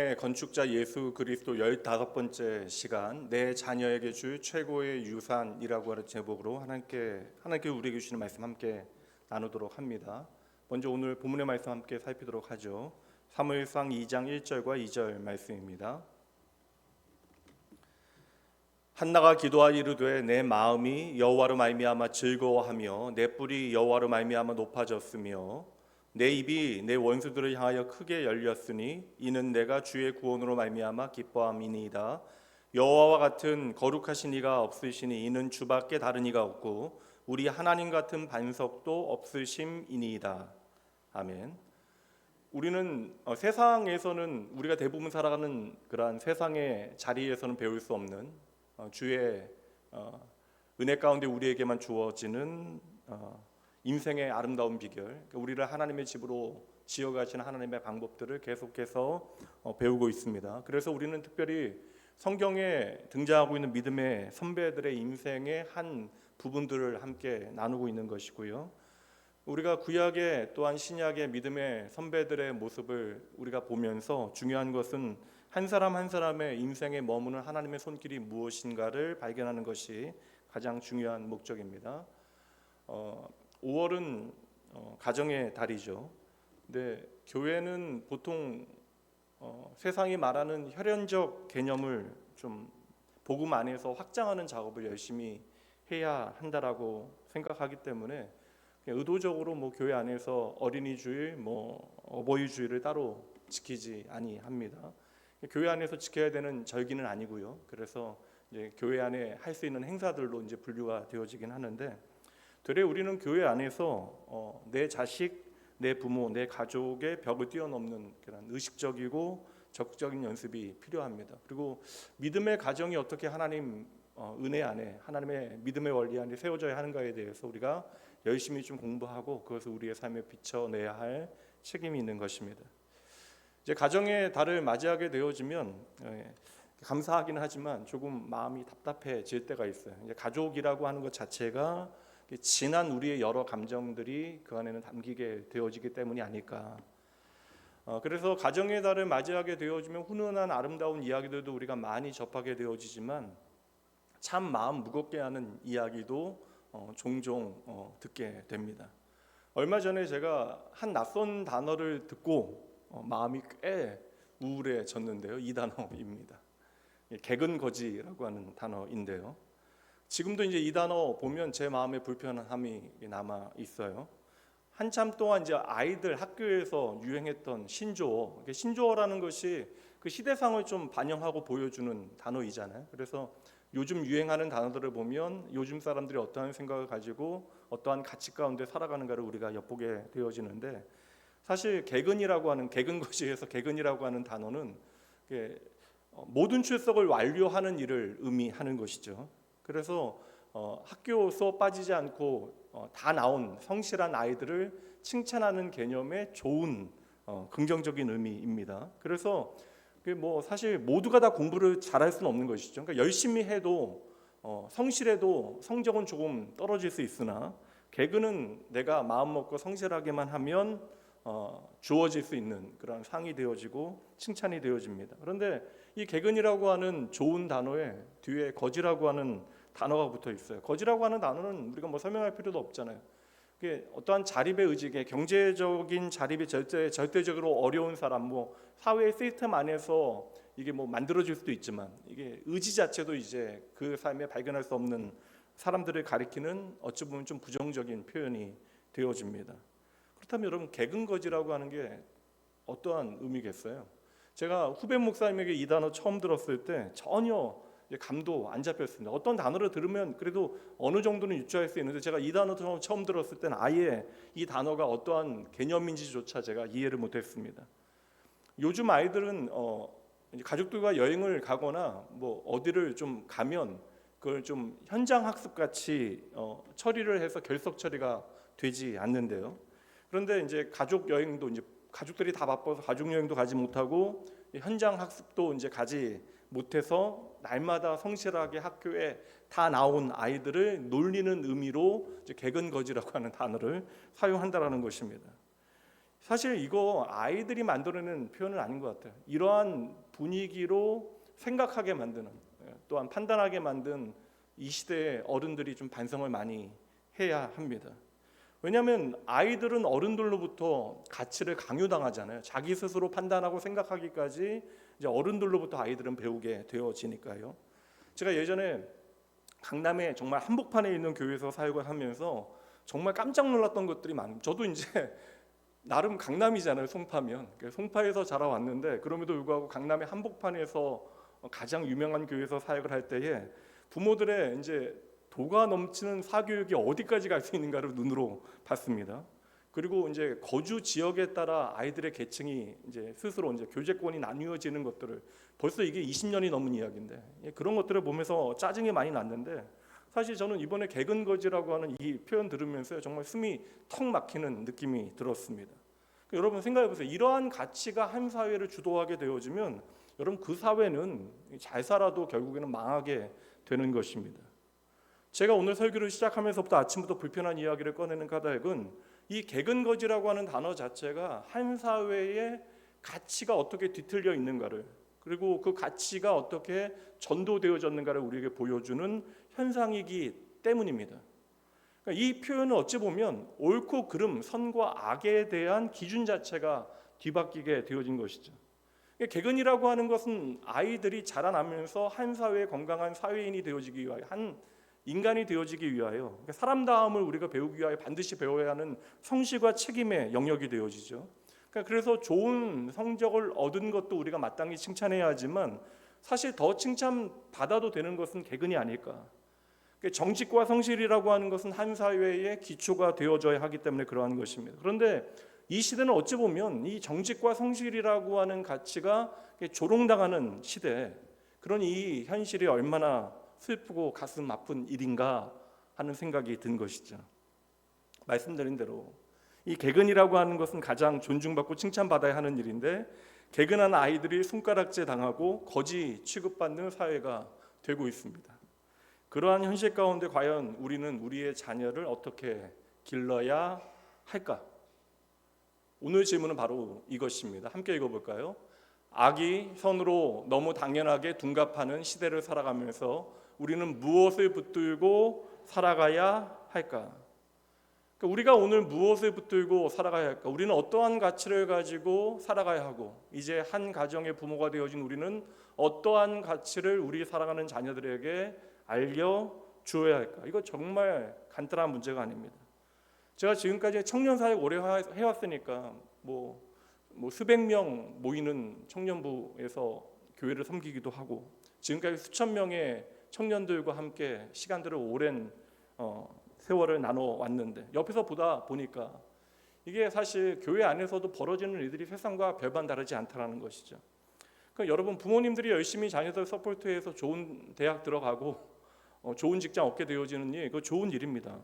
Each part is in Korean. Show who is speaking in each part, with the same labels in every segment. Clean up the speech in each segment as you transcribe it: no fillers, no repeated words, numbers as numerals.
Speaker 1: 복음의 건축자 예수 그리스도 15번째 시간, 내 자녀에게 줄 최고의 유산이라고 하는 제목으로 하나님께 우리에게 주시는 말씀 함께 나누도록 합니다. 먼저 오늘 본문의 말씀 함께 살피도록 하죠. 사무엘상 2장 1절과 2절 말씀입니다. 한나가 기도하여 이르되 내 마음이 여호와로 말미암아 즐거워하며 내 뿔이 여호와로 말미암아 높아졌으며 내 입이 내 원수들을 향하여 크게 열렸으니 이는 내가 주의 구원으로 말미암아 기뻐함이니이다. 여호와와 같은 거룩하신 이가 없으시니 이는 주밖에 다른 이가 없고 우리 하나님 같은 반석도 없으심이니이다. 아멘. 우리는 세상에서는 우리가 대부분 살아가는 그러한 세상의 자리에서는 배울 수 없는 주의 은혜 가운데 우리에게만 주어지는 인생의 아름다운 비결, 우리를 하나님의 집으로 지어가시는 하나님의 방법들을 계속해서 배우고 있습니다. 그래서 우리는 특별히 성경에 등장하고 있는 믿음의 선배들의 인생의 한 부분들을 함께 나누고 있는 것이고요. 우리가 구약의 또한 신약의 믿음의 선배들의 모습을 우리가 보면서 중요한 것은 한 사람 한 사람의 인생에 머무는 하나님의 손길이 무엇인가를 발견하는 것이 가장 중요한 목적입니다. 5월은 가정의 달이죠. 근데 교회는 보통 세상이 말하는 혈연적 개념을 좀 복음 안에서 확장하는 작업을 열심히 해야 한다라고 생각하기 때문에 의도적으로 교회 안에서 어린이 주일, 어버이 주일을 따로 지키지 아니합니다. 교회 안에서 지켜야 되는 절기는 아니고요. 그래서 이제 교회 안에 할 수 있는 행사들로 이제 분류가 되어지긴 하는데. 되레 우리는 교회 안에서 내 자식, 내 부모, 내 가족의 벽을 뛰어넘는 그런 의식적이고 적극적인 연습이 필요합니다. 그리고 믿음의 가정이 어떻게 하나님 은혜 안에, 하나님의 믿음의 원리 안에 세워져야 하는가에 대해서 우리가 열심히 좀 공부하고 그것을 우리의 삶에 비춰내야 할 책임이 있는 것입니다. 이제 가정의 달을 맞이하게 되어지면 감사하기는 하지만 조금 마음이 답답해질 때가 있어요. 이제 가족이라고 하는 것 자체가 지난 우리의 여러 감정들이 그 안에는 담기게 되어지기 때문이 아닐까. 그래서 가정의 달을 맞이하게 되어지면 훈훈한 아름다운 이야기들도 우리가 많이 접하게 되어지지만 참 마음 무겁게 하는 이야기도 종종 듣게 됩니다. 얼마 전에 제가 한 낯선 단어를 듣고 마음이 꽤 우울해졌는데요. 이 단어입니다. 개근거지라고 하는 단어인데요. 지금도 이제 이 단어 보면 제 마음에 불편함이 남아 있어요. 한참 동안 이제 아이들 학교에서 유행했던 신조어, 신조어라는 것이 그 시대상을 좀 반영하고 보여주는 단어이잖아요. 그래서 요즘 유행하는 단어들을 보면 요즘 사람들이 어떠한 생각을 가지고 어떠한 가치 가운데 살아가는가를 우리가 엿보게 되어지는데, 사실 개근거지에서 개근이라고 하는 단어는 모든 출석을 완료하는 일을 의미하는 것이죠. 그래서 학교 수업 빠지지 않고 다 나온 성실한 아이들을 칭찬하는 개념의 좋은 긍정적인 의미입니다. 그래서 사실 모두가 다 공부를 잘할 수는 없는 것이죠. 그러니까 열심히 해도 성실해도 성적은 조금 떨어질 수 있으나 개근은 내가 마음 먹고 성실하게만 하면 주어질 수 있는 그런 상이 되어지고 칭찬이 되어집니다. 그런데 이 개근이라고 하는 좋은 단어에 뒤에 거지라고 하는 단어가 붙어 있어요. 거지라고 하는 단어는 우리가 설명할 필요도 없잖아요. 어떠한 자립의 의지, 경제적인 자립이 절대적으로 어려운 사람, 사회의 시스템 안에서 이게 만들어질 수도 있지만 이게 의지 자체도 이제 그 삶에 발견할 수 없는 사람들을 가리키는 어찌 보면 좀 부정적인 표현이 되어집니다. 그렇다면 여러분, 개근거지라고 하는 게 어떠한 의미겠어요? 제가 후배 목사님에게 이 단어 처음 들었을 때 전혀 감도 안 잡혔습니다. 어떤 단어를 들으면 그래도 어느 정도는 유추할 수 있는데, 제가 이 단어 처음 들었을 때는 아예 이 단어가 어떠한 개념인지조차 제가 이해를 못했습니다. 요즘 아이들은 가족들과 여행을 가거나 어디를 좀 가면 그걸 좀 현장 학습 같이 처리를 해서 결석 처리가 되지 않는데요. 그런데 이제 가족 여행도 이제 가족들이 다 바빠서 가족 여행도 가지 못하고 현장 학습도 이제 가지 못해서 날마다 성실하게 학교에 다 나온 아이들을 놀리는 의미로 이제 개근거지라고 하는 단어를 사용한다라는 것입니다. 사실 이거 아이들이 만들어내는 표현은 아닌 것 같아요. 이러한 분위기로 생각하게 만드는, 또한 판단하게 만든 이 시대의 어른들이 좀 반성을 많이 해야 합니다. 왜냐하면 아이들은 어른들로부터 가치를 강요당하잖아요. 자기 스스로 판단하고 생각하기까지 이제 어른들로부터 아이들은 배우게 되어지니까요. 제가 예전에 강남에 정말 한복판에 있는 교회에서 사역을 하면서 정말 깜짝 놀랐던 것들이 많아요. 저도 이제 나름 강남이잖아요. 송파면. 송파에서 자라왔는데 그럼에도 불구하고 강남의 한복판에서 가장 유명한 교회에서 사역을 할 때에 부모들의 이제 도가 넘치는 사교육이 어디까지 갈 수 있는가를 눈으로 봤습니다. 그리고 이제 거주 지역에 따라 아이들의 계층이 이제 스스로 이제 교제권이 나뉘어지는 것들을 벌써 이게 20년이 넘은 이야기인데 그런 것들을 보면서 짜증이 많이 났는데 사실 저는 이번에 개근거지라고 하는 이 표현 들으면서 정말 숨이 턱 막히는 느낌이 들었습니다. 여러분 생각해 보세요. 이러한 가치가 한 사회를 주도하게 되어지면 여러분 그 사회는 잘 살아도 결국에는 망하게 되는 것입니다. 제가 오늘 설교를 시작하면서부터 아침부터 불편한 이야기를 꺼내는 까닭은 이 개근거지라고 하는 단어 자체가 한 사회의 가치가 어떻게 뒤틀려 있는가를 그리고 그 가치가 어떻게 전도되어졌는가를 우리에게 보여주는 현상이기 때문입니다. 그러니까 이 표현은 어찌 보면 옳고 그름, 선과 악에 대한 기준 자체가 뒤바뀌게 되어진 것이죠. 개근이라고 하는 것은 아이들이 자라나면서 한 사회의 건강한 사회인이 되어지기 위하여 한 인간이 되어지기 위하여 사람다움을 우리가 배우기 위하여 반드시 배워야 하는 성실과 책임의 영역이 되어지죠. 그래서 좋은 성적을 얻은 것도 우리가 마땅히 칭찬해야 하지만 사실 더 칭찬받아도 되는 것은 개근이 아닐까. 정직과 성실이라고 하는 것은 한 사회의 기초가 되어져야 하기 때문에 그러한 것입니다. 그런데 이 시대는 어찌 보면 이 정직과 성실이라고 하는 가치가 조롱당하는 시대, 그런 이 현실이 얼마나 슬프고 가슴 아픈 일인가 하는 생각이 든 것이죠. 말씀드린 대로 이 개근이라고 하는 것은 가장 존중받고 칭찬받아야 하는 일인데 개근한 아이들이 손가락질 당하고 거지 취급받는 사회가 되고 있습니다. 그러한 현실 가운데 과연 우리는 우리의 자녀를 어떻게 길러야 할까? 오늘 질문은 바로 이것입니다. 함께 읽어볼까요? 악이 선으로 너무 당연하게 둔갑하는 시대를 살아가면서 우리는 무엇을 붙들고 살아가야 할까? 그러니까 우리가 오늘 무엇을 붙들고 살아가야 할까? 우리는 어떠한 가치를 가지고 살아가야 하고 이제 한 가정의 부모가 되어진 우리는 어떠한 가치를 우리 살아가는 자녀들에게 알려주어야 할까? 이거 정말 간단한 문제가 아닙니다. 제가 지금까지 청년 사역 오래 해왔으니까 뭐 수백 명 모이는 청년부에서 교회를 섬기기도 하고 지금까지 수천 명의 청년들과 함께 시간들을 오랜 세월을 나눠왔는데 옆에서 보다 보니까 이게 사실 교회 안에서도 벌어지는 일들이 세상과 별반 다르지 않다라는 것이죠. 그러니까 여러분 부모님들이 열심히 자녀들 서포트해서 좋은 대학 들어가고 좋은 직장 얻게 되어지는 일, 그거 좋은 일입니다.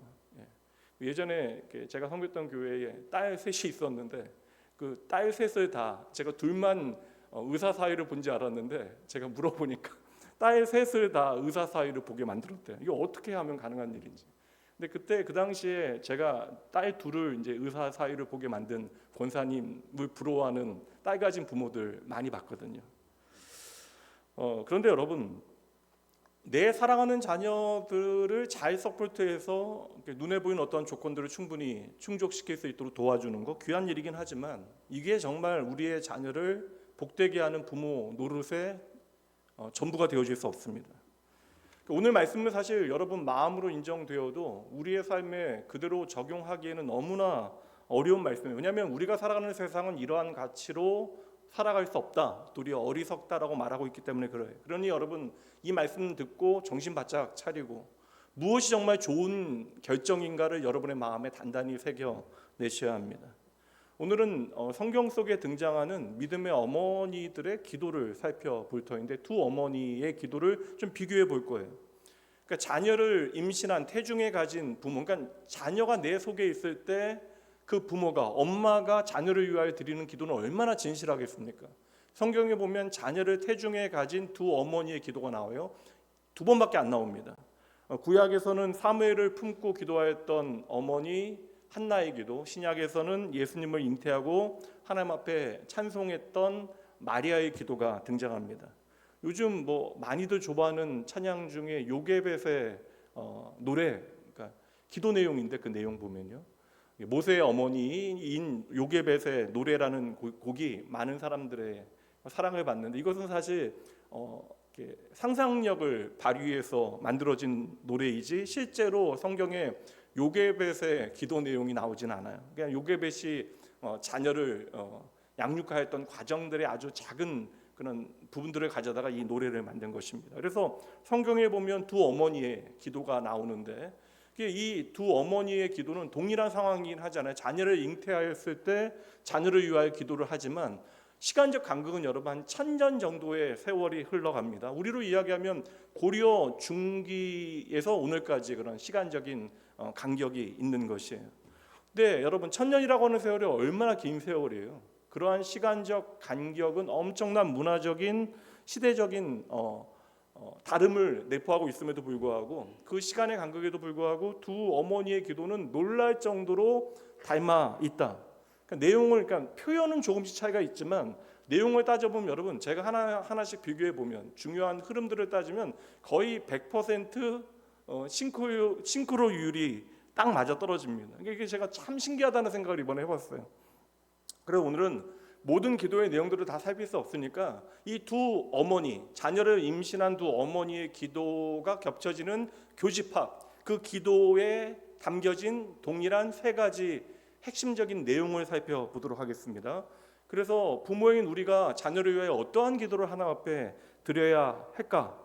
Speaker 1: 예전에 제가 섬겼던 교회에 딸 셋이 있었는데 그 딸 셋을 다 제가 둘만 의사 사위를 본지 알았는데 제가 물어보니까 딸 셋을 다 의사 사위를 보게 만들었대요. 이거 어떻게 하면 가능한 일인지. 근데 그때 그 당시에 제가 딸 둘을 이제 의사 사위를 보게 만든 권사님을 부러워하는 딸 가진 부모들 많이 봤거든요. 그런데 여러분 내 사랑하는 자녀들을 잘 서포트해서 눈에 보이는 어떤 조건들을 충분히 충족시킬 수 있도록 도와주는 거 귀한 일이긴 하지만 이게 정말 우리의 자녀를 복되게 하는 부모 노릇의 전부가 되어질 수 없습니다. 오늘 말씀은 사실 여러분 마음으로 인정되어도 우리의 삶에 그대로 적용하기에는 너무나 어려운 말씀이에요. 왜냐하면 우리가 살아가는 세상은 이러한 가치로 살아갈 수 없다. 도리어 어리석다라고 말하고 있기 때문에 그래요. 그러니 여러분 이 말씀 듣고 정신 바짝 차리고 무엇이 정말 좋은 결정인가를 여러분의 마음에 단단히 새겨내셔야 합니다. 오늘은 성경 속에 등장하는 믿음의 어머니들의 기도를 살펴볼 터인데 두 어머니의 기도를 좀 비교해 볼 거예요. 그러니까 자녀를 임신한 태중에 가진 부모, 그러니까 자녀가 내 속에 있을 때 그 부모가 엄마가 자녀를 위하여 드리는 기도는 얼마나 진실하겠습니까? 성경에 보면 자녀를 태중에 가진 두 어머니의 기도가 나와요. 두 번밖에 안 나옵니다. 구약에서는 사무엘을 품고 기도하였던 어머니 한나의 기도, 신약에서는 예수님을 잉태하고 하나님 앞에 찬송했던 마리아의 기도가 등장합니다. 요즘 뭐 많이들 좋아하는 찬양 중에 요게벳의 노래, 그러니까 기도 내용인데 그 내용 보면요, 모세의 어머니인 요게벳의 노래라는 곡이 많은 사람들의 사랑을 받는데, 이것은 사실 상상력을 발휘해서 만들어진 노래이지 실제로 성경에 요게벳의 기도 내용이 나오진 않아요. 그냥 요게벳이 자녀를 양육하였던 과정들의 아주 작은 그런 부분들을 가져다가 이 노래를 만든 것입니다. 그래서 성경에 보면 두 어머니의 기도가 나오는데, 이 두 어머니의 기도는 동일한 상황이긴 하잖아요. 자녀를 잉태하였을 때 자녀를 위하여 기도를 하지만 시간적 간격은 여러분 한 1000년 정도의 세월이 흘러갑니다. 우리로 이야기하면 고려 중기에서 오늘까지 그런 시간적인 간격이 있는 것이에요. 근데 여러분 1000년이라고 하는 세월이 얼마나 긴 세월이에요. 그러한 시간적 간격은 엄청난 문화적인 시대적인 다름을 내포하고 있음에도 불구하고, 그 시간의 간격에도 불구하고 두 어머니의 기도는 놀랄 정도로 닮아 있다. 그러니까 표현은 조금씩 차이가 있지만 내용을 따져보면 여러분, 제가 하나씩 비교해 보면 중요한 흐름들을 따지면 거의 100% 싱크로율이 딱 맞아 떨어집니다. 이게 제가 참 신기하다는 생각을 이번에 해봤어요. 그래서 오늘은 모든 기도의 내용들을 다 살필 수 없으니까 이 두 어머니, 자녀를 임신한 두 어머니의 기도가 겹쳐지는 교집합, 그 기도에 담겨진 동일한 세 가지 핵심적인 내용을 살펴보도록 하겠습니다. 그래서 부모인 우리가 자녀를 위하여 어떠한 기도를 하나님 앞에 드려야 할까?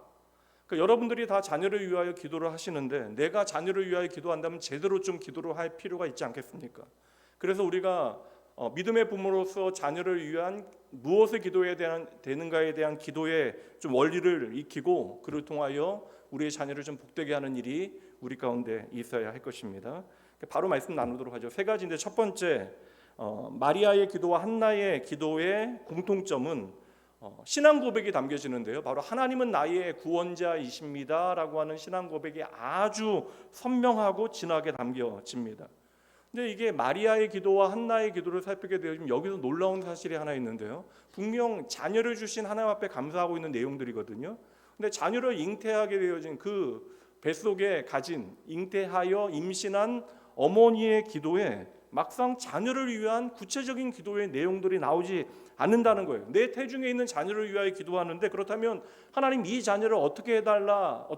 Speaker 1: 그러니까 여러분들이 다 자녀를 위하여 기도를 하시는데 되가 자녀를 위하여 기도한다면 제대로 좀 기도를 할 필요가 있지 않겠습니까? 그래서 우리가 믿음의 부모로서 자녀를 위한 무엇을 기도해야 되는가에 대한 기도의 좀 원리를 익히고 그를 통하여 우리의 자녀를 좀 복되게 하는 일이 우리 가운데 있어야 할 것입니다. 바로 말씀 나누도록 하죠. 세 가지인데, 첫 번째, 마리아의 기도와 한나의 기도의 공통점은 신앙 고백이 담겨지는데요. 바로 하나님은 나의 구원자이십니다라고 하는 신앙 고백이 아주 선명하고 진하게 담겨집니다. 근데 이게 마리아의 기도와 한나의 기도를 살피게 되면 여기서 놀라운 사실이 하나 있는데요. 분명 자녀를 주신 하나님 앞에 감사하고 있는 내용들이거든요. 근데 자녀를 잉태하게 되어진 그 뱃속에 가진, 잉태하여 임신한 어머니의 기도에 막상 자녀를 위한 구체적인 기도의 내용들이 나오지 않는다는 거예요. 내 태중에 있는 자녀를 위하여 기도하는데, 그렇다면 하나님 이 자녀를 어떻게 해달라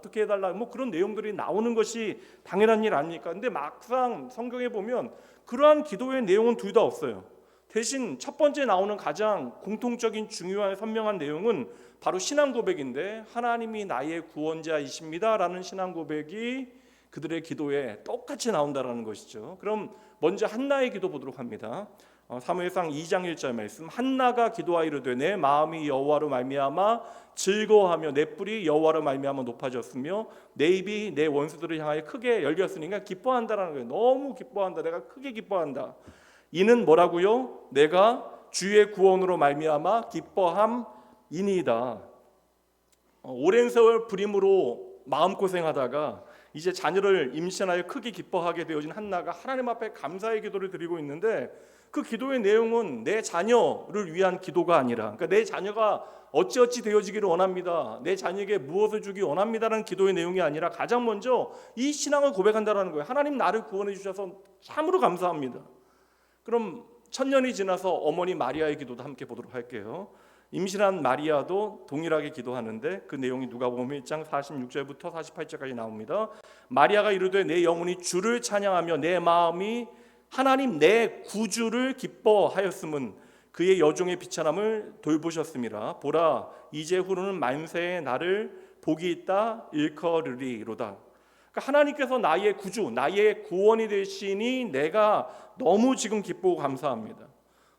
Speaker 1: 뭐 그런 내용들이 나오는 것이 당연한 일 아닙니까? 근데 막상 성경에 보면 그러한 기도의 내용은 둘 다 없어요. 대신 첫 번째 나오는 가장 공통적인 중요한 선명한 내용은 바로 신앙 고백인데, 하나님이 나의 구원자이십니다라는 신앙 고백이 그들의 기도에 똑같이 나온다라는 것이죠. 그럼 먼저 한나의 기도 보도록 합니다. 사무엘상 2장 1절 말씀. 한나가 기도하이르되 내 마음이 여호와로 말미암아 즐거워하며 내 뿔이 여호와로 말미암아 높아졌으며 내 입이 내 원수들을 향하여 크게 열렸으니까 기뻐한다라는 거예요. 너무 기뻐한다. 내가 크게 기뻐한다. 이는 뭐라고요? 내가 주의 구원으로 말미암아 기뻐함이니이다. 오랜 세월 불임으로 마음고생하다가 이제 자녀를 임신하여 크게 기뻐하게 되어진 한나가 하나님 앞에 감사의 기도를 드리고 있는데, 그 기도의 내용은 내 자녀를 위한 기도가 아니라, 그러니까 내 자녀가 어찌어찌 되어지기를 원합니다, 내 자녀에게 무엇을 주기 원합니다라는 기도의 내용이 아니라 가장 먼저 이 신앙을 고백한다는 거예요. 하나님 나를 구원해 주셔서 참으로 감사합니다. 그럼 1000년이 지나서 어머니 마리아의 기도도 함께 보도록 할게요. 임신한 마리아도 동일하게 기도하는데 그 내용이 누가복음 1장 46절부터 48절까지 나옵니다. 마리아가 이르되 내 영혼이 주를 찬양하며 내 마음이 하나님 내 구주를 기뻐하였음은 그의 여종의 비천함을 돌보셨음이라. 보라 이제 후로는 만세의 나를 복이 있다 일컬으리로다. 그러니까 하나님께서 나의 구주, 나의 구원이 되시니 내가 너무 지금 기쁘고 감사합니다.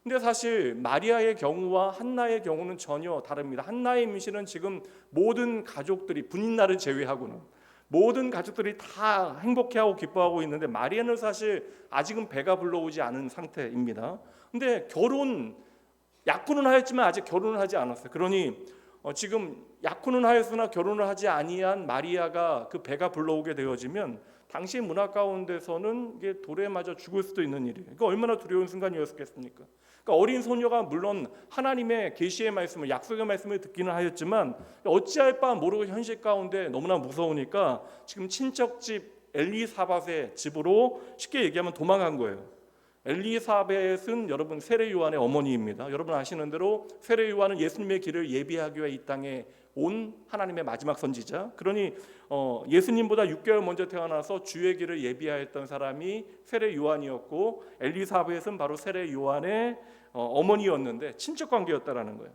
Speaker 1: 근데 사실 마리아의 경우와 한나의 경우는 전혀 다릅니다. 한나의 임신은 지금 모든 가족들이, 분인날을 제외하고는 모든 가족들이 다 행복해하고 기뻐하고 있는데, 마리아는 사실 아직은 배가 불러오지 않은 상태입니다. 근데 약혼은 하였지만 아직 결혼을 하지 않았어요. 그러니 지금 약혼은 하였으나 결혼을 하지 아니한 마리아가 그 배가 불러오게 되어지면 당시 문화 가운데서는 이게 돌에 맞아 죽을 수도 있는 일이에요. 그러니까 얼마나 두려운 순간이었겠습니까? 그러니까 어린 소녀가 물론 하나님의 계시의 말씀을, 약속의 말씀을 듣기는 하였지만 어찌할 바 모르고 현실 가운데 너무나 무서우니까 지금 친척집 엘리사벳의 집으로 쉽게 얘기하면 도망간 거예요. 엘리사벳은 여러분 세례 요한의 어머니입니다. 여러분 아시는 대로 세례 요한은 예수님의 길을 예비하기 위해 이 땅에 온 하나님의 마지막 선지자. 그러니 예수님보다 6개월 먼저 태어나서 주의 길을 예비하였던 사람이 세례 요한이었고, 엘리사벳은 바로 세례 요한의 어머니였는데 친척 관계였다라는 거예요.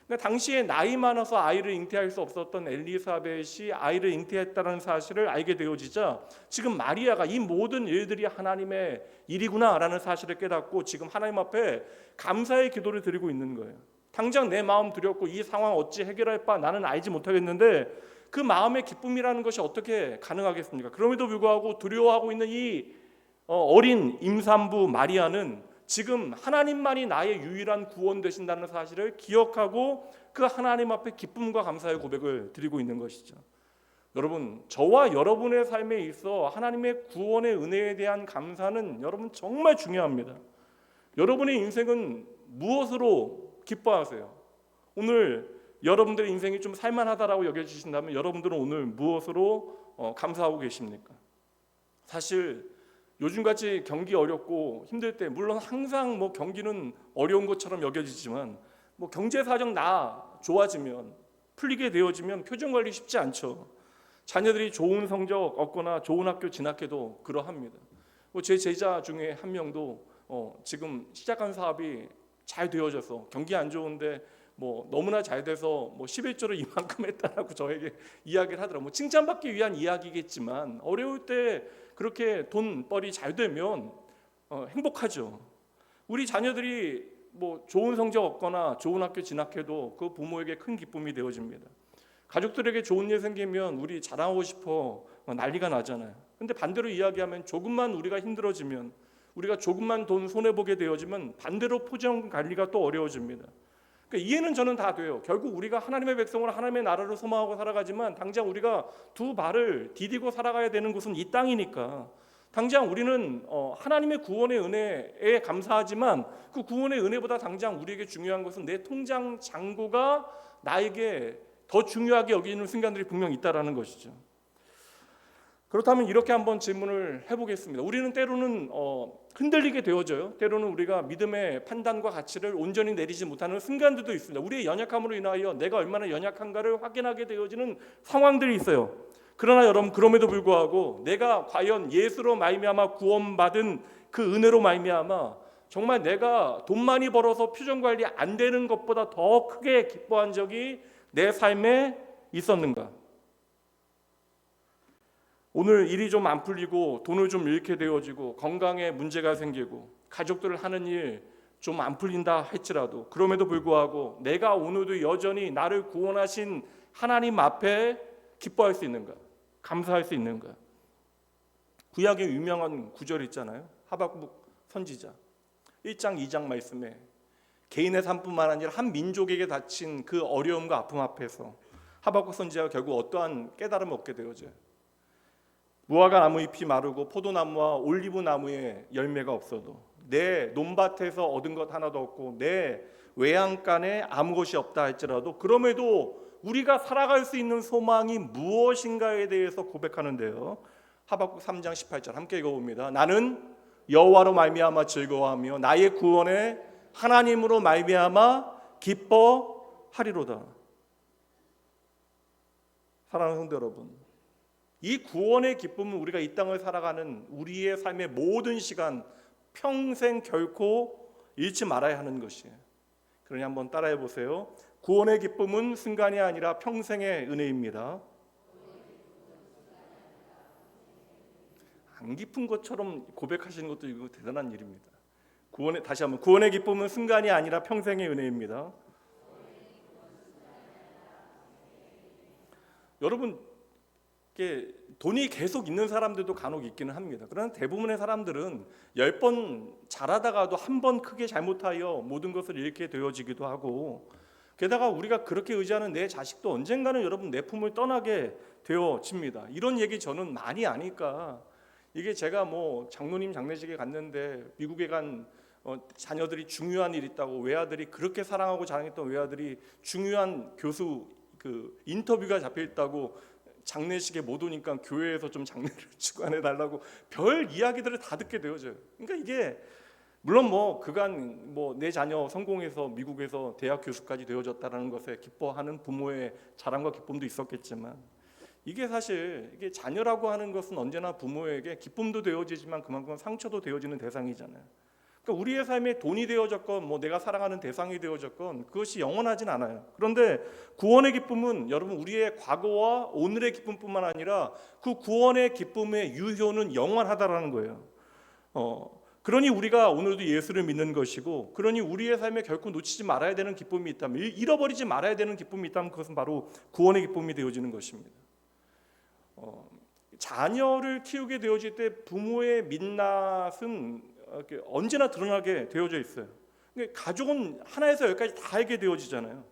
Speaker 1: 그러니까 당시에 나이 많아서 아이를 잉태할 수 없었던 엘리사벳이 아이를 잉태했다는 사실을 알게 되어지자 지금 마리아가 이 모든 일들이 하나님의 일이구나라는 사실을 깨닫고 지금 하나님 앞에 감사의 기도를 드리고 있는 거예요. 당장 내 마음 두렵고 이 상황 어찌 해결할 바 나는 알지 못하겠는데 그 마음의 기쁨이라는 것이 어떻게 가능하겠습니까? 그럼에도 불구하고 두려워하고 있는 이 어린 임산부 마리아는 지금 하나님만이 나의 유일한 구원 되신다는 사실을 기억하고 그 하나님 앞에 기쁨과 감사의 고백을 드리고 있는 것이죠. 여러분, 저와 여러분의 삶에 있어 하나님의 구원의 은혜에 대한 감사는 여러분 정말 중요합니다. 여러분의 인생은 무엇으로 기뻐하세요? 오늘 여러분들의 인생이 좀 살만하다라고 여겨지신다면 여러분들은 오늘 무엇으로 감사하고 계십니까? 사실 요즘같이 경기 어렵고 힘들 때 물론 항상 경기는 어려운 것처럼 여겨지지만 경제 사정 좋아지면 풀리게 되어지면 표정 관리 쉽지 않죠. 자녀들이 좋은 성적 얻거나 좋은 학교 진학해도 그러합니다. 제 제자 중에 한 명도 지금 시작한 사업이 잘 되어져서 경기 안 좋은데 너무나 잘 돼서 11조를 이만큼 했다라고 저에게 이야기를 하더라고요. 칭찬받기 위한 이야기겠지만 어려울 때 그렇게 돈벌이 잘 되면 행복하죠. 우리 자녀들이 좋은 성적 얻거나 좋은 학교 진학해도 그 부모에게 큰 기쁨이 되어집니다. 가족들에게 좋은 일 생기면 우리 자랑하고 싶어 난리가 나잖아요. 근데 반대로 이야기하면 조금만 우리가 힘들어지면, 우리가 조금만 돈 손해보게 되어지면 반대로 포장 관리가 또 어려워집니다. 그러니까 이해는 저는 다 돼요. 결국 우리가 하나님의 백성으로 하나님의 나라를 소망하고 살아가지만 당장 우리가 두 발을 디디고 살아가야 되는 곳은 이 땅이니까 당장 우리는 하나님의 구원의 은혜에 감사하지만 그 구원의 은혜보다 당장 우리에게 중요한 것은 내 통장 잔고가 나에게 더 중요하게 여기는 순간들이 분명히 있다라는 것이죠. 그렇다면 이렇게 한번 질문을 해보겠습니다. 우리는 때로는 흔들리게 되어져요. 때로는 우리가 믿음의 판단과 가치를 온전히 내리지 못하는 순간들도 있습니다. 우리의 연약함으로 인하여 내가 얼마나 연약한가를 확인하게 되어지는 상황들이 있어요. 그러나 여러분, 그럼에도 불구하고 내가 과연 예수로 말미암아 구원받은 그 은혜로 말미암아 정말 내가 돈 많이 벌어서 표정 관리 안 되는 것보다 더 크게 기뻐한 적이 내 삶에 있었는가? 오늘 일이 좀 안 풀리고 돈을 좀 잃게 되어지고 건강에 문제가 생기고 가족들 하는 일 좀 안 풀린다 할지라도 그럼에도 불구하고 내가 오늘도 여전히 나를 구원하신 하나님 앞에 기뻐할 수 있는가? 감사할 수 있는가? 구약의 유명한 구절 있잖아요. 하박국 선지자 1장 2장 말씀에 개인의 삶뿐만 아니라 한 민족에게 닥친 그 어려움과 아픔 앞에서 하박국 선지자가 결국 어떠한 깨달음을 얻게 되어져요. 무화과 나무 잎이 마르고 포도나무와 올리브 나무에 열매가 없어도 내 논밭에서 얻은 것 하나도 없고 내 외양간에 아무것이 없다 할지라도 그럼에도 우리가 살아갈 수 있는 소망이 무엇인가에 대해서 고백하는데요. 하박국 3장 18절 함께 읽어봅니다. 나는 여호와로 말미암아 즐거워하며 나의 구원의 하나님으로 말미암아 기뻐하리로다. 사랑하는 성도 여러분, 이 구원의 기쁨은 우리가 이 땅을 살아가는 우리의 삶의 모든 시간 평생 결코 잃지 말아야 하는 것이에요. 그러니 한번 따라해 보세요. 구원의 기쁨은 순간이 아니라 평생의 은혜입니다. 안 깊은 것처럼 고백하시는 것도 이거 대단한 일입니다. 다시 한번 구원의 기쁨은 순간이 아니라 평생의 은혜입니다. 여러분, 돈이 계속 있는 사람들도 간혹 있기는 합니다. 그러나 대부분의 사람들은 10번 잘하다가도 한 번 크게 잘못하여 모든 것을 잃게 되어지기도 하고 게다가 우리가 그렇게 의지하는 내 자식도 언젠가는 여러분 내 품을 떠나게 되어집니다. 이런 얘기 저는 많이 아니까, 이게 제가 뭐 장로님 장례식에 갔는데 미국에 간 자녀들이 중요한 일 있다고, 외아들이 그렇게 사랑하고 자랑했던 외아들이 중요한 교수 그 인터뷰가 잡혀 있다고 장례식에 못 오니까 교회에서 좀 장례를 주관해 달라고 별 이야기들을 다 듣게 되어져요. 그러니까 이게 물론 뭐 그간 뭐 내 자녀 성공해서 미국에서 대학 교수까지 되어졌다라는 것에 기뻐하는 부모의 자랑과 기쁨도 있었겠지만, 이게 사실 이게 자녀라고 하는 것은 언제나 부모에게 기쁨도 되어지지만 그만큼 상처도 되어지는 대상이잖아요. 그러니까 우리의 삶에 돈이 되어졌건 뭐 내가 사랑하는 대상이 되어졌건 그것이 영원하진 않아요. 그런데 구원의 기쁨은 여러분 우리의 과거와 오늘의 기쁨뿐만 아니라 그 구원의 기쁨의 유효는 영원하다라는 거예요. 그러니 우리가 오늘도 예수를 믿는 것이고, 그러니 우리의 삶에 결코 놓치지 말아야 되는 기쁨이 있다면, 잃어버리지 말아야 되는 기쁨이 있다면 그것은 바로 구원의 기쁨이 되어지는 것입니다. 자녀를 키우게 되어질 때 부모의 민낯은 언제나 드러나게 되어져 있어요. 가족은 하나에서 열까지 다 알게 되어지잖아요.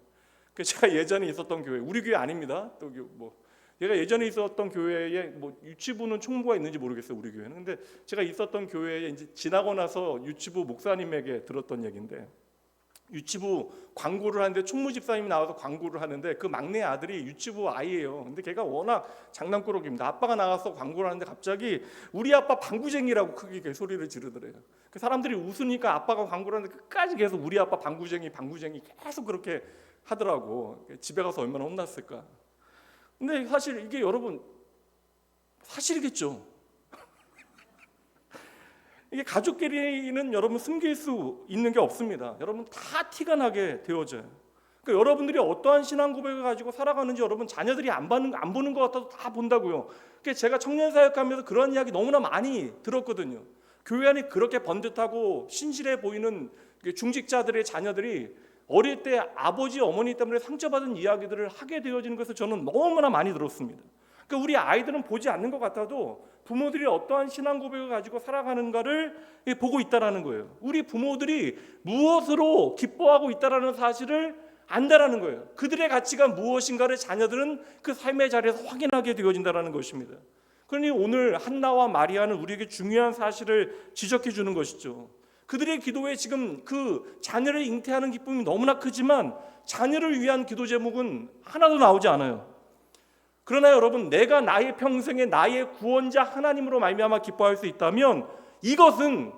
Speaker 1: 제가 예전에 있었던 교회, 우리 교회 아닙니다. 또 뭐 제가 예전에 있었던 교회에 뭐 유치부는 총무가 있는지 모르겠어요, 우리 교회는. 근데 제가 있었던 교회에 이제 지나고 나서 유치부 목사님에게 들었던 얘기인데, 유치부 광고를 하는데 총무 집사님이 나와서 광고를 하는데 그 막내 아들이 유치부 아이예요. 근데 걔가 워낙 장난꾸러기입니다. 아빠가 나가서 광고를 하는데 갑자기 우리 아빠 방구쟁이라고 크게 소리를 지르더래요. 그 사람들이 웃으니까 아빠가 광고를 하는데 끝까지 계속 우리 아빠 방구쟁이 계속 그렇게 하더라고. 집에 가서 얼마나 혼났을까. 근데 사실 이게 여러분 사실이겠죠. 이게 가족끼리는 여러분 숨길 수 있는 게 없습니다. 여러분 다 티가 나게 되어져요. 그러니까 여러분들이 어떠한 신앙 고백을 가지고 살아가는지 여러분 자녀들이 안 보는 것 같아도 다 본다고요. 그러니까 제가 청년 사역하면서 그런 이야기 너무나 많이 들었거든요. 교회 안에 그렇게 번듯하고 신실해 보이는 중직자들의 자녀들이 어릴 때 아버지 어머니 때문에 상처받은 이야기들을 하게 되어지는 것을 저는 너무나 많이 들었습니다. 그러니까 우리 아이들은 보지 않는 것 같아도 부모들이 어떠한 신앙 고백을 가지고 살아가는가를 보고 있다라는 거예요. 우리 부모들이 무엇으로 기뻐하고 있다라는 사실을 안다라는 거예요. 그들의 가치가 무엇인가를 자녀들은 그 삶의 자리에서 확인하게 되어진다라는 것입니다. 그러니 오늘 한나와 마리아는 우리에게 중요한 사실을 지적해 주는 것이죠. 그들의 기도에 지금 그 자녀를 잉태하는 기쁨이 너무나 크지만 자녀를 위한 기도 제목은 하나도 나오지 않아요. 그러나 여러분, 내가 나의 평생에 나의 구원자 하나님으로 말미암아 기뻐할 수 있다면 이것은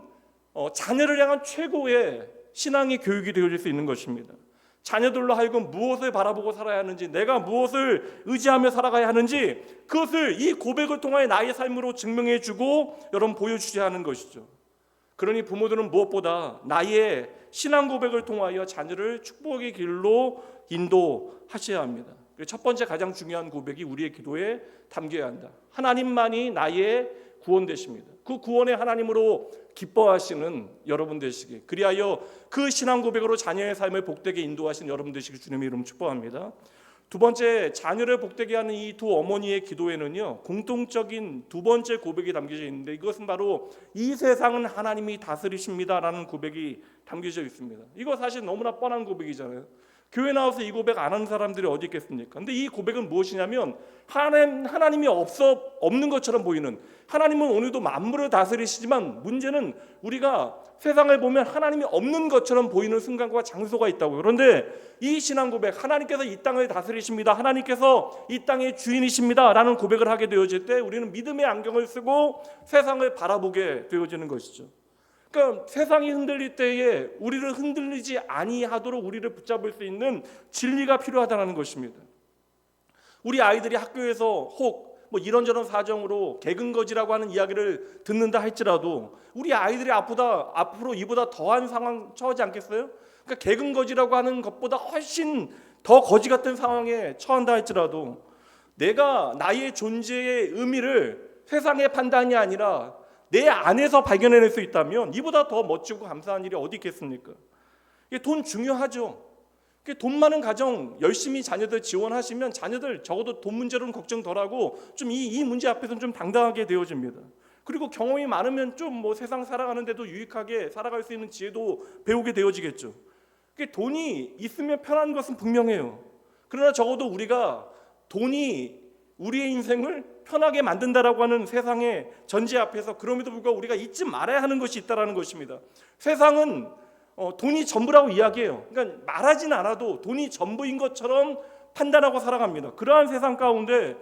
Speaker 1: 자녀를 향한 최고의 신앙의 교육이 되어질 수 있는 것입니다. 자녀들로 하여금 무엇을 바라보고 살아야 하는지, 내가 무엇을 의지하며 살아가야 하는지, 그것을 이 고백을 통하여 나의 삶으로 증명해 주고 여러분 보여주셔야 하는 것이죠. 그러니 부모들은 무엇보다 나의 신앙 고백을 통하여 자녀를 축복의 길로 인도하셔야 합니다. 첫 번째 가장 중요한 고백이 우리의 기도에 담겨야 한다. 하나님만이 나의 구원 되십니다. 그 구원의 하나님으로 기뻐하시는 여러분 되시기, 그리하여 그 신앙 고백으로 자녀의 삶을 복되게 인도하시는 여러분 되시기 주님의 이름 축복합니다. 두 번째, 자녀를 복되게 하는 이 두 어머니의 기도에는요 공통적인 두 번째 고백이 담겨져 있는데, 이것은 바로 이 세상은 하나님이 다스리십니다라는 고백이 담겨져 있습니다. 이거 사실 너무나 뻔한 고백이잖아요. 교회 나와서 이 고백 안 하는 사람들이 어디 있겠습니까? 근데 이 고백은 무엇이냐면 하나님이 없는 것처럼 보이는, 하나님은 오늘도 만물을 다스리시지만 문제는 우리가 세상을 보면 하나님이 없는 것처럼 보이는 순간과 장소가 있다고요. 그런데 이 신앙 고백, 하나님께서 이 땅을 다스리십니다, 하나님께서 이 땅의 주인이십니다 라는 고백을 하게 되어질 때 우리는 믿음의 안경을 쓰고 세상을 바라보게 되어지는 것이죠. 그러니까 세상이 흔들릴 때에 우리를 흔들리지 아니하도록 우리를 붙잡을 수 있는 진리가 필요하다는 것입니다. 우리 아이들이 학교에서 혹 뭐 이런저런 사정으로 개근거지라고 하는 이야기를 듣는다 할지라도 우리 아이들이 앞으로 이보다 더한 상황 처하지 않겠어요? 그러니까 개근거지라고 하는 것보다 훨씬 더 거지 같은 상황에 처한다 할지라도 내가 나의 존재의 의미를 세상의 판단이 아니라 내 안에서 발견해낼 수 있다면 이보다 더 멋지고 감사한 일이 어디 있겠습니까? 돈 중요하죠. 돈 많은 가정 열심히 자녀들 지원하시면 자녀들 적어도 돈 문제로는 걱정 덜하고 좀 이 문제 앞에서는 좀 당당하게 되어집니다. 그리고 경험이 많으면 좀 뭐 세상 살아가는데도 유익하게 살아갈 수 있는 지혜도 배우게 되어지겠죠. 돈이 있으면 편한 것은 분명해요. 그러나 적어도 우리가 돈이 우리의 인생을 편하게 만든다라고 하는 세상의 전제 앞에서 그럼에도 불구하고 우리가 잊지 말아야 하는 것이 있다라는 것입니다. 세상은 돈이 전부라고 이야기해요. 그러니까 말하진 않아도 돈이 전부인 것처럼 판단하고 살아갑니다. 그러한 세상 가운데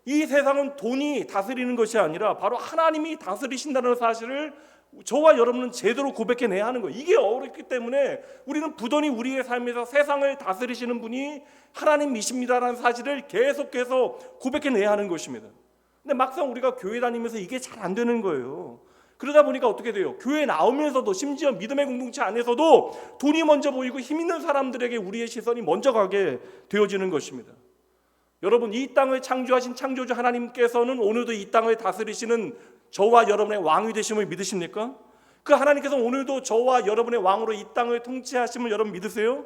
Speaker 1: 이 세상은 돈이 다스리는 것이 아니라 바로 하나님이 다스리신다는 사실을 저와 여러분은 제대로 고백해내야 하는 거예요. 이게 어렵기 때문에 우리는 부단히 우리의 삶에서 세상을 다스리시는 분이 하나님이십니다라는 사실을 계속해서 고백해내야 하는 것입니다. 근데 막상 우리가 교회 다니면서 이게 잘 안 되는 거예요. 그러다 보니까 어떻게 돼요? 교회 나오면서도 심지어 믿음의 공동체 안에서도 돈이 먼저 보이고 힘 있는 사람들에게 우리의 시선이 먼저 가게 되어지는 것입니다. 여러분, 이 땅을 창조하신 창조주 하나님께서는 오늘도 이 땅을 다스리시는 저와 여러분의 왕이 되심을 믿으십니까? 그 하나님께서 오늘도 저와 여러분의 왕으로 이 땅을 통치하심을 여러분 믿으세요?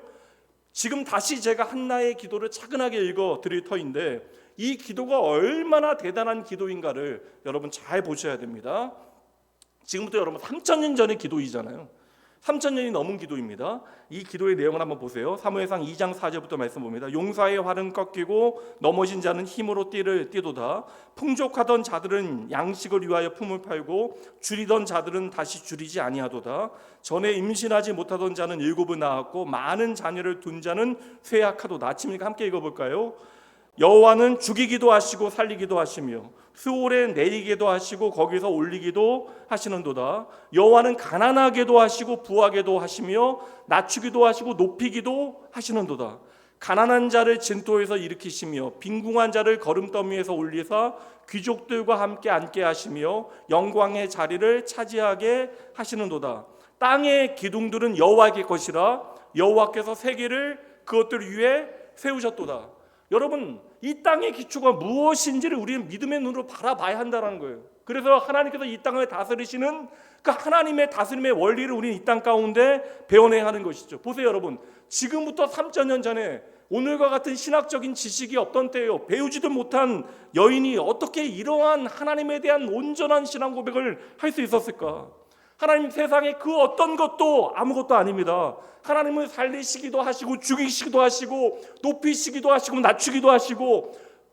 Speaker 1: 지금 다시 제가 한나의 기도를 차근하게 읽어 드릴 터인데 이 기도가 얼마나 대단한 기도인가를 여러분 잘 보셔야 됩니다. 지금부터 여러분 3,000년 전의 기도이잖아요. 3,000년이 넘은 기도입니다. 이 기도의 내용을 한번 보세요. 사무엘상 2장 4절부터 말씀 봅니다. 용사의 활은 꺾이고 넘어진 자는 힘으로 띠를 띠도다. 풍족하던 자들은 양식을 위하여 품을 팔고 줄이던 자들은 다시 줄이지 아니하도다. 전에 임신하지 못하던 자는 7을 낳았고 많은 자녀를 둔 자는 쇠약하도다. 아침이니까 함께 읽어볼까요? 여호와는 죽이기도 하시고 살리기도 하시며 수월에 내리기도 하시고 거기서 올리기도 하시는도다. 여호와는 가난하게도 하시고 부하게도 하시며 낮추기도 하시고 높이기도 하시는도다. 가난한 자를 진토에서 일으키시며 빈궁한 자를 거름더미에서 올리사 귀족들과 함께 앉게 하시며 영광의 자리를 차지하게 하시는도다. 땅의 기둥들은 여호와의 것이라 여호와께서 세계를 그것들 위에 세우셨도다. 여러분, 이 땅의 기초가 무엇인지를 우리는 믿음의 눈으로 바라봐야 한다는 거예요. 그래서 하나님께서 이 땅을 다스리시는 그 하나님의 다스림의 원리를 우리는 이 땅 가운데 배워내야 하는 것이죠. 보세요 여러분, 지금부터 3,000년 전에 오늘과 같은 신학적인 지식이 없던 때예요. 배우지도 못한 여인이 어떻게 이러한 하나님에 대한 온전한 신앙 고백을 할 수 있었을까? 하나님 세상에 그 어떤 것도 아무것도 아닙니다. 하나님은 살리시기도 하시고 죽이시기도 하시고 높이시기도 하시고 낮추기도 하시고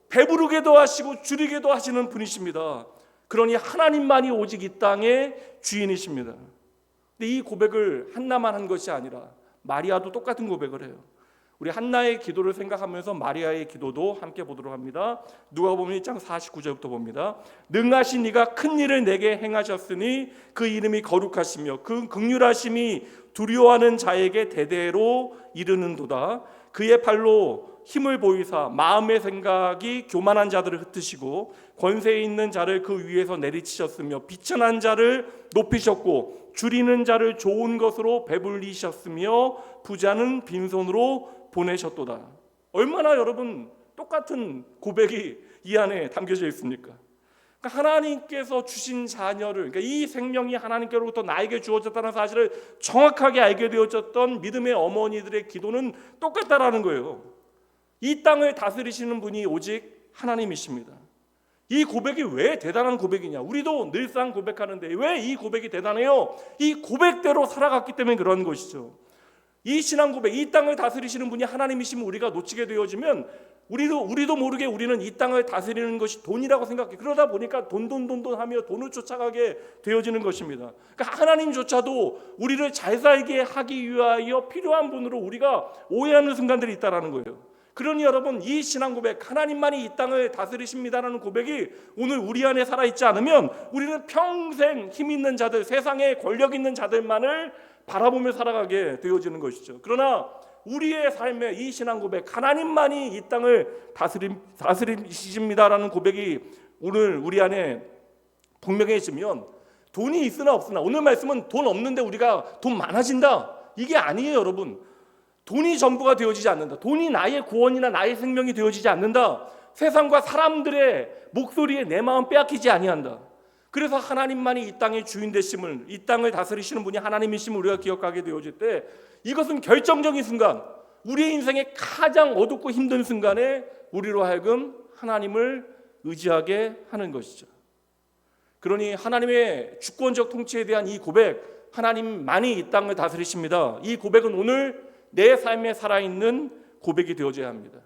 Speaker 1: 배부르게도 하시고 줄이게도 하시는 분이십니다. 그러니 하나님만이 오직 이 땅의 주인이십니다. 근데 이 고백을 한나만 한 것이 아니라 마리아도 똑같은 고백을 해요. 우리 한나의 기도를 생각하면서 마리아의 기도도 함께 보도록 합니다. 누가복음 1장 49절부터 봅니다. 능하신 이가 큰 일을 내게 행하셨으니 그 이름이 거룩하시며 그 긍휼하심이 두려워하는 자에게 대대로 이르는도다. 그의 팔로 힘을 보이사 마음의 생각이 교만한 자들을 흩으시고 권세 있는 자를 그 위에서 내리치셨으며 비천한 자를 높이셨고 줄이는 자를 좋은 것으로 배불리셨으며 부자는 빈손으로 보내셨도다. 얼마나 여러분 똑같은 고백이 이 안에 담겨져 있습니까? 그러니까 하나님께서 주신 자녀를, 그러니까 이 생명이 하나님께로부터 나에게 주어졌다는 사실을 정확하게 알게 되어졌던 믿음의 어머니들의 기도는 똑같다라는 거예요. 이 땅을 다스리시는 분이 오직 하나님이십니다. 이 고백이 왜 대단한 고백이냐? 우리도 늘상 고백하는데 왜 이 고백이 대단해요? 이 고백대로 살아갔기 때문에 그런 것이죠. 이 신앙 고백, 이 땅을 다스리시는 분이 하나님이시면 우리가 놓치게 되어지면 우리도 모르게 우리는 이 땅을 다스리는 것이 돈이라고 생각해. 그러다 보니까 돈 하며 돈을 쫓아가게 되어지는 것입니다. 그러니까 하나님조차도 우리를 잘 살게 하기 위하여 필요한 분으로 우리가 오해하는 순간들이 있다는 거예요. 그러니 여러분, 이 신앙 고백, 하나님만이 이 땅을 다스리십니다라는 고백이 오늘 우리 안에 살아있지 않으면 우리는 평생 힘 있는 자들, 세상에 권력 있는 자들만을 바라보며 살아가게 되어지는 것이죠. 그러나 우리의 삶의 이 신앙 고백, 하나님만이 이 땅을 다스리십니다라는 고백이 오늘 우리 안에 분명해지면 돈이 있으나 없으나, 오늘 말씀은 돈 없는데 우리가 돈 많아진다, 이게 아니에요. 여러분, 돈이 전부가 되어지지 않는다. 돈이 나의 구원이나 나의 생명이 되어지지 않는다. 세상과 사람들의 목소리에 내 마음 빼앗기지 아니한다. 그래서 하나님만이 이 땅의 주인 되심을, 이 땅을 다스리시는 분이 하나님이심을 우리가 기억하게 되어질 때, 이것은 결정적인 순간, 우리의 인생의 가장 어둡고 힘든 순간에 우리로 하여금 하나님을 의지하게 하는 것이죠. 그러니 하나님의 주권적 통치에 대한 이 고백, 하나님만이 이 땅을 다스리십니다, 이 고백은 오늘
Speaker 2: 내 삶에 살아있는 고백이 되어져야 합니다.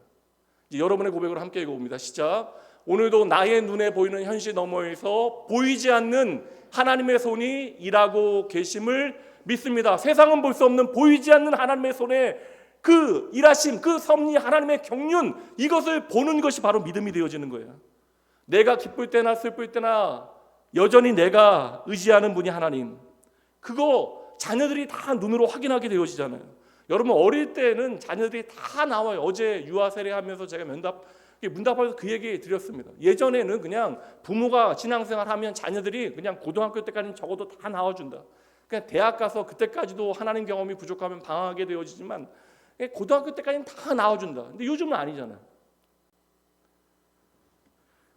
Speaker 2: 이제 여러분의 고백으로 함께 읽어봅니다. 시작. 오늘도 나의 눈에 보이는 현실 너머에서 보이지 않는 하나님의 손이 일하고 계심을 믿습니다. 세상은 볼 수 없는 보이지 않는 하나님의 손에 그 일하심, 그 섭리, 하나님의 경륜, 이것을 보는 것이 바로 믿음이 되어지는 거예요. 내가 기쁠 때나 슬플 때나 여전히 내가 의지하는 분이 하나님, 그거 자녀들이 다 눈으로 확인하게 되어지잖아요. 여러분 어릴 때는 자녀들이 다 나와요. 어제 유아 세례하면서 제가 문답하면서 그 얘기 드렸습니다. 예전에는 그냥 부모가 신앙생활하면 자녀들이 그냥 고등학교 때까지는 적어도 다 나와준다. 그냥 대학 가서 그때까지도 하나님 경험이 부족하면 방황하게 되어지지만 고등학교 때까지는 다 나와준다. 근데 요즘은 아니잖아요.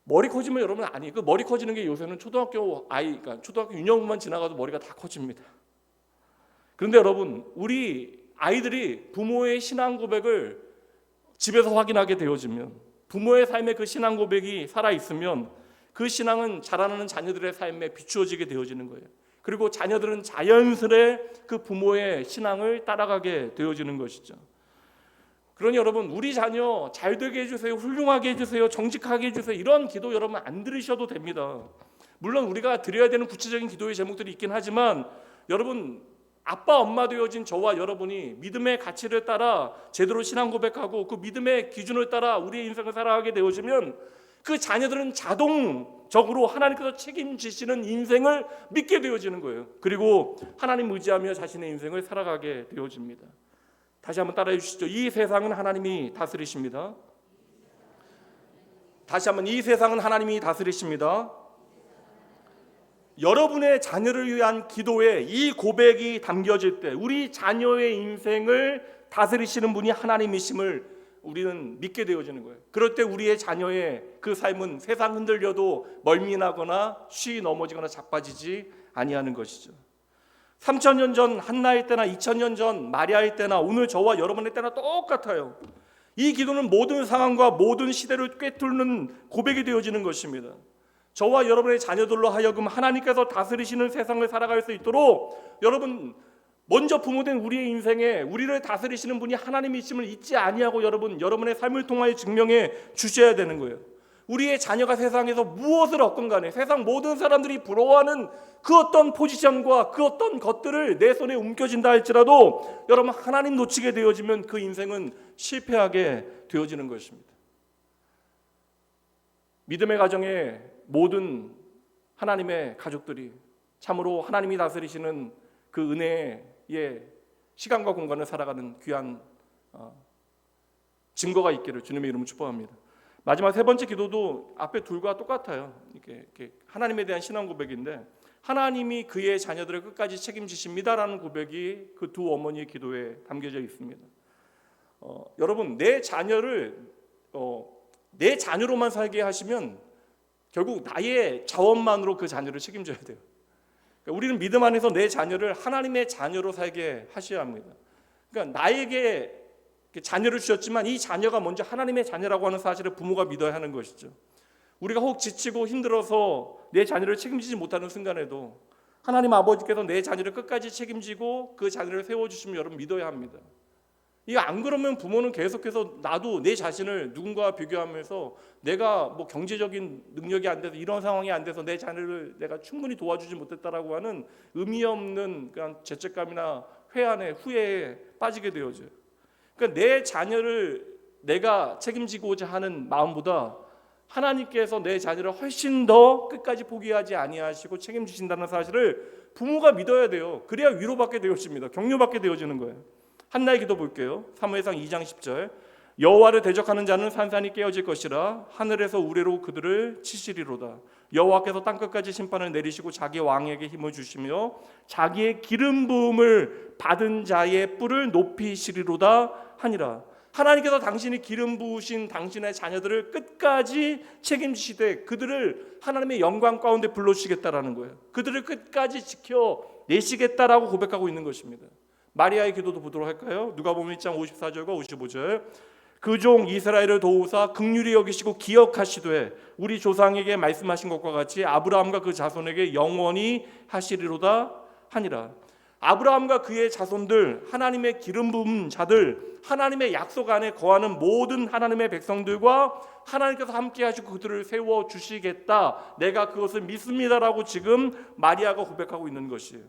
Speaker 2: 머리 커지면 여러분 아니, 그 머리 커지는 게 요새는 초등학교 아이, 그러니까 초등학교 유년부만 지나가도 머리가 다 커집니다. 그런데 여러분, 우리 아이들이 부모의 신앙 고백을 집에서 확인하게 되어지면, 부모의 삶에 그 신앙 고백이 살아 있으면 그 신앙은 자라나는 자녀들의 삶에 비추어지게 되어지는 거예요. 그리고 자녀들은 자연스레 그 부모의 신앙을 따라가게 되어지는 것이죠. 그러니 여러분, 우리 자녀 잘 되게 해주세요, 훌륭하게 해주세요, 정직하게 해주세요, 이런 기도 여러분 안 들으셔도 됩니다. 물론 우리가 드려야 되는 구체적인 기도의 제목들이 있긴 하지만, 여러분 아빠 엄마 되어진 저와 여러분이 믿음의 가치를 따라 제대로 신앙 고백하고 그 믿음의 기준을 따라 우리의 인생을 살아가게 되어지면 그 자녀들은 자동적으로 하나님께서 책임지시는 인생을 믿게 되어지는 거예요. 그리고 하나님 의지하며 자신의 인생을 살아가게 되어집니다. 다시 한번 따라해 주시죠. 이 세상은 하나님이 다스리십니다. 다시 한번, 이 세상은 하나님이 다스리십니다. 여러분의 자녀를 위한 기도에 이 고백이 담겨질 때 우리 자녀의 인생을 다스리시는 분이 하나님이심을 우리는 믿게 되어지는 거예요. 그럴 때 우리의 자녀의 그 삶은 세상 흔들려도 멀미나거나 쉬 넘어지거나 자빠지지 아니하는 것이죠. 3000년 전 한나의 때나 2000년 전 마리아의 때나 오늘 저와 여러분의 때나 똑같아요. 이 기도는 모든 상황과 모든 시대를 꿰뚫는 고백이 되어지는 것입니다. 저와 여러분의 자녀들로 하여금 하나님께서 다스리시는 세상을 살아갈 수 있도록, 여러분 먼저 부모된 우리의 인생에 우리를 다스리시는 분이 하나님이심을 잊지 아니하고 여러분의 삶을 통하여 증명해 주셔야 되는 거예요. 우리의 자녀가 세상에서 무엇을 얻건 간에 세상 모든 사람들이 부러워하는 그 어떤 포지션과 그 어떤 것들을 내 손에 움켜진다 할지라도 여러분 하나님 놓치게 되어지면 그 인생은 실패하게 되어지는 것입니다. 믿음의 가정에 모든 하나님의 가족들이 참으로 하나님이 다스리시는 그 은혜의 시간과 공간을 살아가는 귀한 증거가 있기를 주님의 이름으로 축복합니다. 마지막 세 번째 기도도 앞에 둘과 똑같아요. 이렇게 하나님에 대한 신앙 고백인데, 하나님이 그의 자녀들을 끝까지 책임지십니다라는 고백이 그 두 어머니의 기도에 담겨져 있습니다. 여러분 내 자녀를 내 자녀로만 살게 하시면 결국 나의 자원만으로 그 자녀를 책임져야 돼요. 그러니까 우리는 믿음 안에서 내 자녀를 하나님의 자녀로 살게 하셔야 합니다. 그러니까 나에게 자녀를 주셨지만 이 자녀가 먼저 하나님의 자녀라고 하는 사실을 부모가 믿어야 하는 것이죠. 우리가 혹 지치고 힘들어서 내 자녀를 책임지지 못하는 순간에도 하나님 아버지께서 내 자녀를 끝까지 책임지고 그 자녀를 세워주시면 여러분 믿어야 합니다. 이거 안 그러면 부모는 계속해서 나도 내 자신을 누군가와 비교하면서 내가 뭐 경제적인 능력이 안 돼서 이런 상황이 안 돼서 내 자녀를 내가 충분히 도와주지 못했다라고 하는 의미 없는 그냥 죄책감이나 회한에 후회에 빠지게 되어져요. 그러니까 내 자녀를 내가 책임지고자 하는 마음보다 하나님께서 내 자녀를 훨씬 더 끝까지 포기하지 아니하시고 책임지신다는 사실을 부모가 믿어야 돼요. 그래야 위로받게 되어집니다. 격려받게 되어지는 거예요. 한나의 기도 볼게요. 사무엘상 2장 10절. 여호와를 대적하는 자는 산산이 깨어질 것이라 하늘에서 우레로 그들을 치시리로다. 여호와께서 땅끝까지 심판을 내리시고 자기 왕에게 힘을 주시며 자기의 기름 부음을 받은 자의 뿔을 높이시리로다 하니라. 하나님께서 당신이 기름 부으신 당신의 자녀들을 끝까지 책임지시되 그들을 하나님의 영광 가운데 불러주시겠다라는 거예요. 그들을 끝까지 지켜내시겠다라고 고백하고 있는 것입니다. 마리아의 기도도 보도록 할까요? 누가복음 1장 54절과 55절. 그 종 이스라엘을 도우사 긍휼히 여기시고 기억하시되 우리 조상에게 말씀하신 것과 같이 아브라함과 그 자손에게 영원히 하시리로다 하니라. 아브라함과 그의 자손들, 하나님의 기름 부은 자들, 하나님의 약속 안에 거하는 모든 하나님의 백성들과 하나님께서 함께 하시고 그들을 세워 주시겠다, 내가 그것을 믿습니다라고 지금 마리아가 고백하고 있는 것이에요.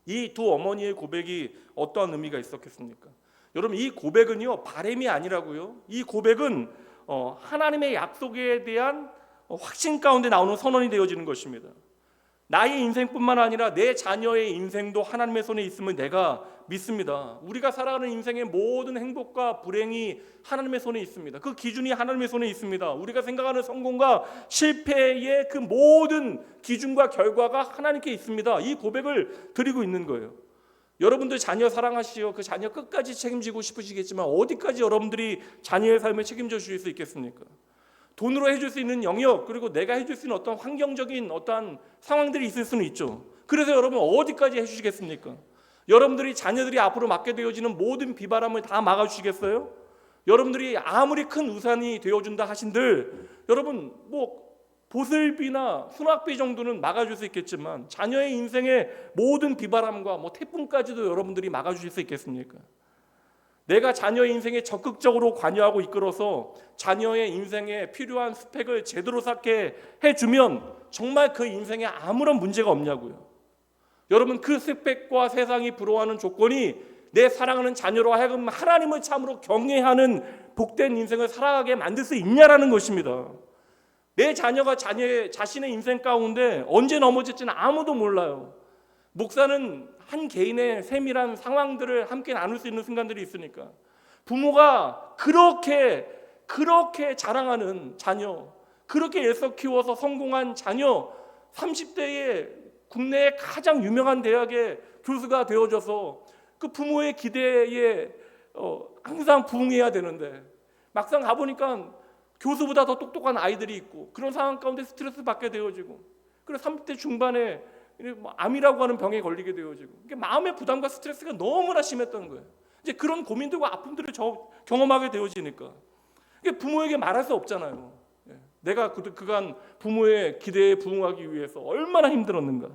Speaker 2: 이 두 어머니의 고백이 어떠한 의미가 있었겠습니까? 여러분, 이 고백은요 바램이 아니라고요. 이 고백은 하나님의 약속에 대한 확신 가운데 나오는 선언이 되어지는 것입니다. 나의 인생뿐만 아니라 내 자녀의 인생도 하나님의 손에 있음을 내가 믿습니다. 우리가 살아가는 인생의 모든 행복과 불행이 하나님의 손에 있습니다. 그 기준이 하나님의 손에 있습니다. 우리가 생각하는 성공과 실패의 그 모든 기준과 결과가 하나님께 있습니다. 이 고백을 드리고 있는 거예요. 여러분들 자녀 사랑하시오. 그 자녀 끝까지 책임지고 싶으시겠지만 어디까지 여러분들이 자녀의 삶을 책임져 주실 수 있겠습니까? 돈으로 해줄 수 있는 영역, 그리고 내가 해줄 수 있는 어떤 환경적인 어떠한 상황들이 있을 수는 있죠. 그래서 여러분 어디까지 해주시겠습니까? 여러분들이 자녀들이 앞으로 맞게 되어지는 모든 비바람을 다 막아주시겠어요? 여러분들이 아무리 큰 우산이 되어준다 하신들 여러분 보슬비나 수납비 정도는 막아줄 수 있겠지만 자녀의 인생의 모든 비바람과 태풍까지도 여러분들이 막아주실 수 있겠습니까? 내가 자녀의 인생에 적극적으로 관여하고 이끌어서 자녀의 인생에 필요한 스펙을 제대로 쌓게 해주면 정말 그 인생에 아무런 문제가 없냐고요. 여러분, 그 스펙과 세상이 부러워하는 조건이 내 사랑하는 자녀로 하여금 하나님을 참으로 경외하는 복된 인생을 살아가게 만들 수 있냐라는 것입니다. 내 자녀가 자신의 인생 가운데 언제 넘어질지는 아무도 몰라요. 목사는 한 개인의 세밀한 상황들을 함께 나눌 수 있는 순간들이 있으니까 부모가 그렇게 자랑하는 자녀, 그렇게 애써 키워서 성공한 자녀, 30대에 국내의 가장 유명한 대학의 교수가 되어져서 그 부모의 기대에 항상 부응해야 되는데 막상 가보니까 교수보다 더 똑똑한 아이들이 있고 그런 상황 가운데 스트레스 받게 되어지고, 그래서 30대 중반에 암이라고 하는 병에 걸리게 되어지고, 마음의 부담과 스트레스가 너무나 심했던 거예요. 이제 그런 고민들과 아픔들을 경험하게 되어지니까 부모에게 말할 수 없잖아요. 내가 그간 부모의 기대에 부응하기 위해서 얼마나 힘들었는가.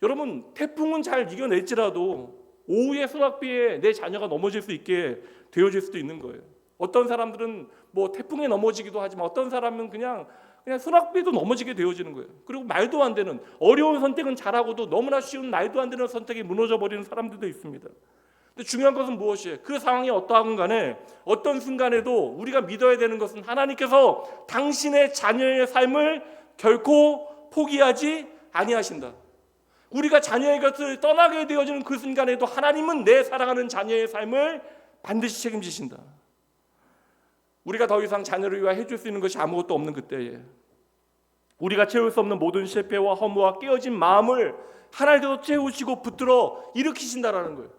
Speaker 2: 여러분, 태풍은 잘 이겨낼지라도 오후에 소낙비에 내 자녀가 넘어질 수 있게 되어질 수도 있는 거예요. 어떤 사람들은 태풍에 넘어지기도 하지만 어떤 사람은 그냥 소낙비도 넘어지게 되어지는 거예요. 그리고 말도 안 되는 어려운 선택은 잘하고도 너무나 쉬운 말도 안 되는 선택이 무너져 버리는 사람들도 있습니다. 근데 중요한 것은 무엇이에요? 그 상황이 어떠한 간에 어떤 순간에도 우리가 믿어야 되는 것은 하나님께서 당신의 자녀의 삶을 결코 포기하지 아니하신다. 우리가 자녀의 것을 떠나게 되어지는 그 순간에도 하나님은 내 사랑하는 자녀의 삶을 반드시 책임지신다. 우리가 더 이상 자녀를 위하여 해줄 수 있는 것이 아무것도 없는 그때에 우리가 채울 수 없는 모든 실패와 허무와 깨어진 마음을 하나님께서 채우시고 붙들어 일으키신다라는 거예요.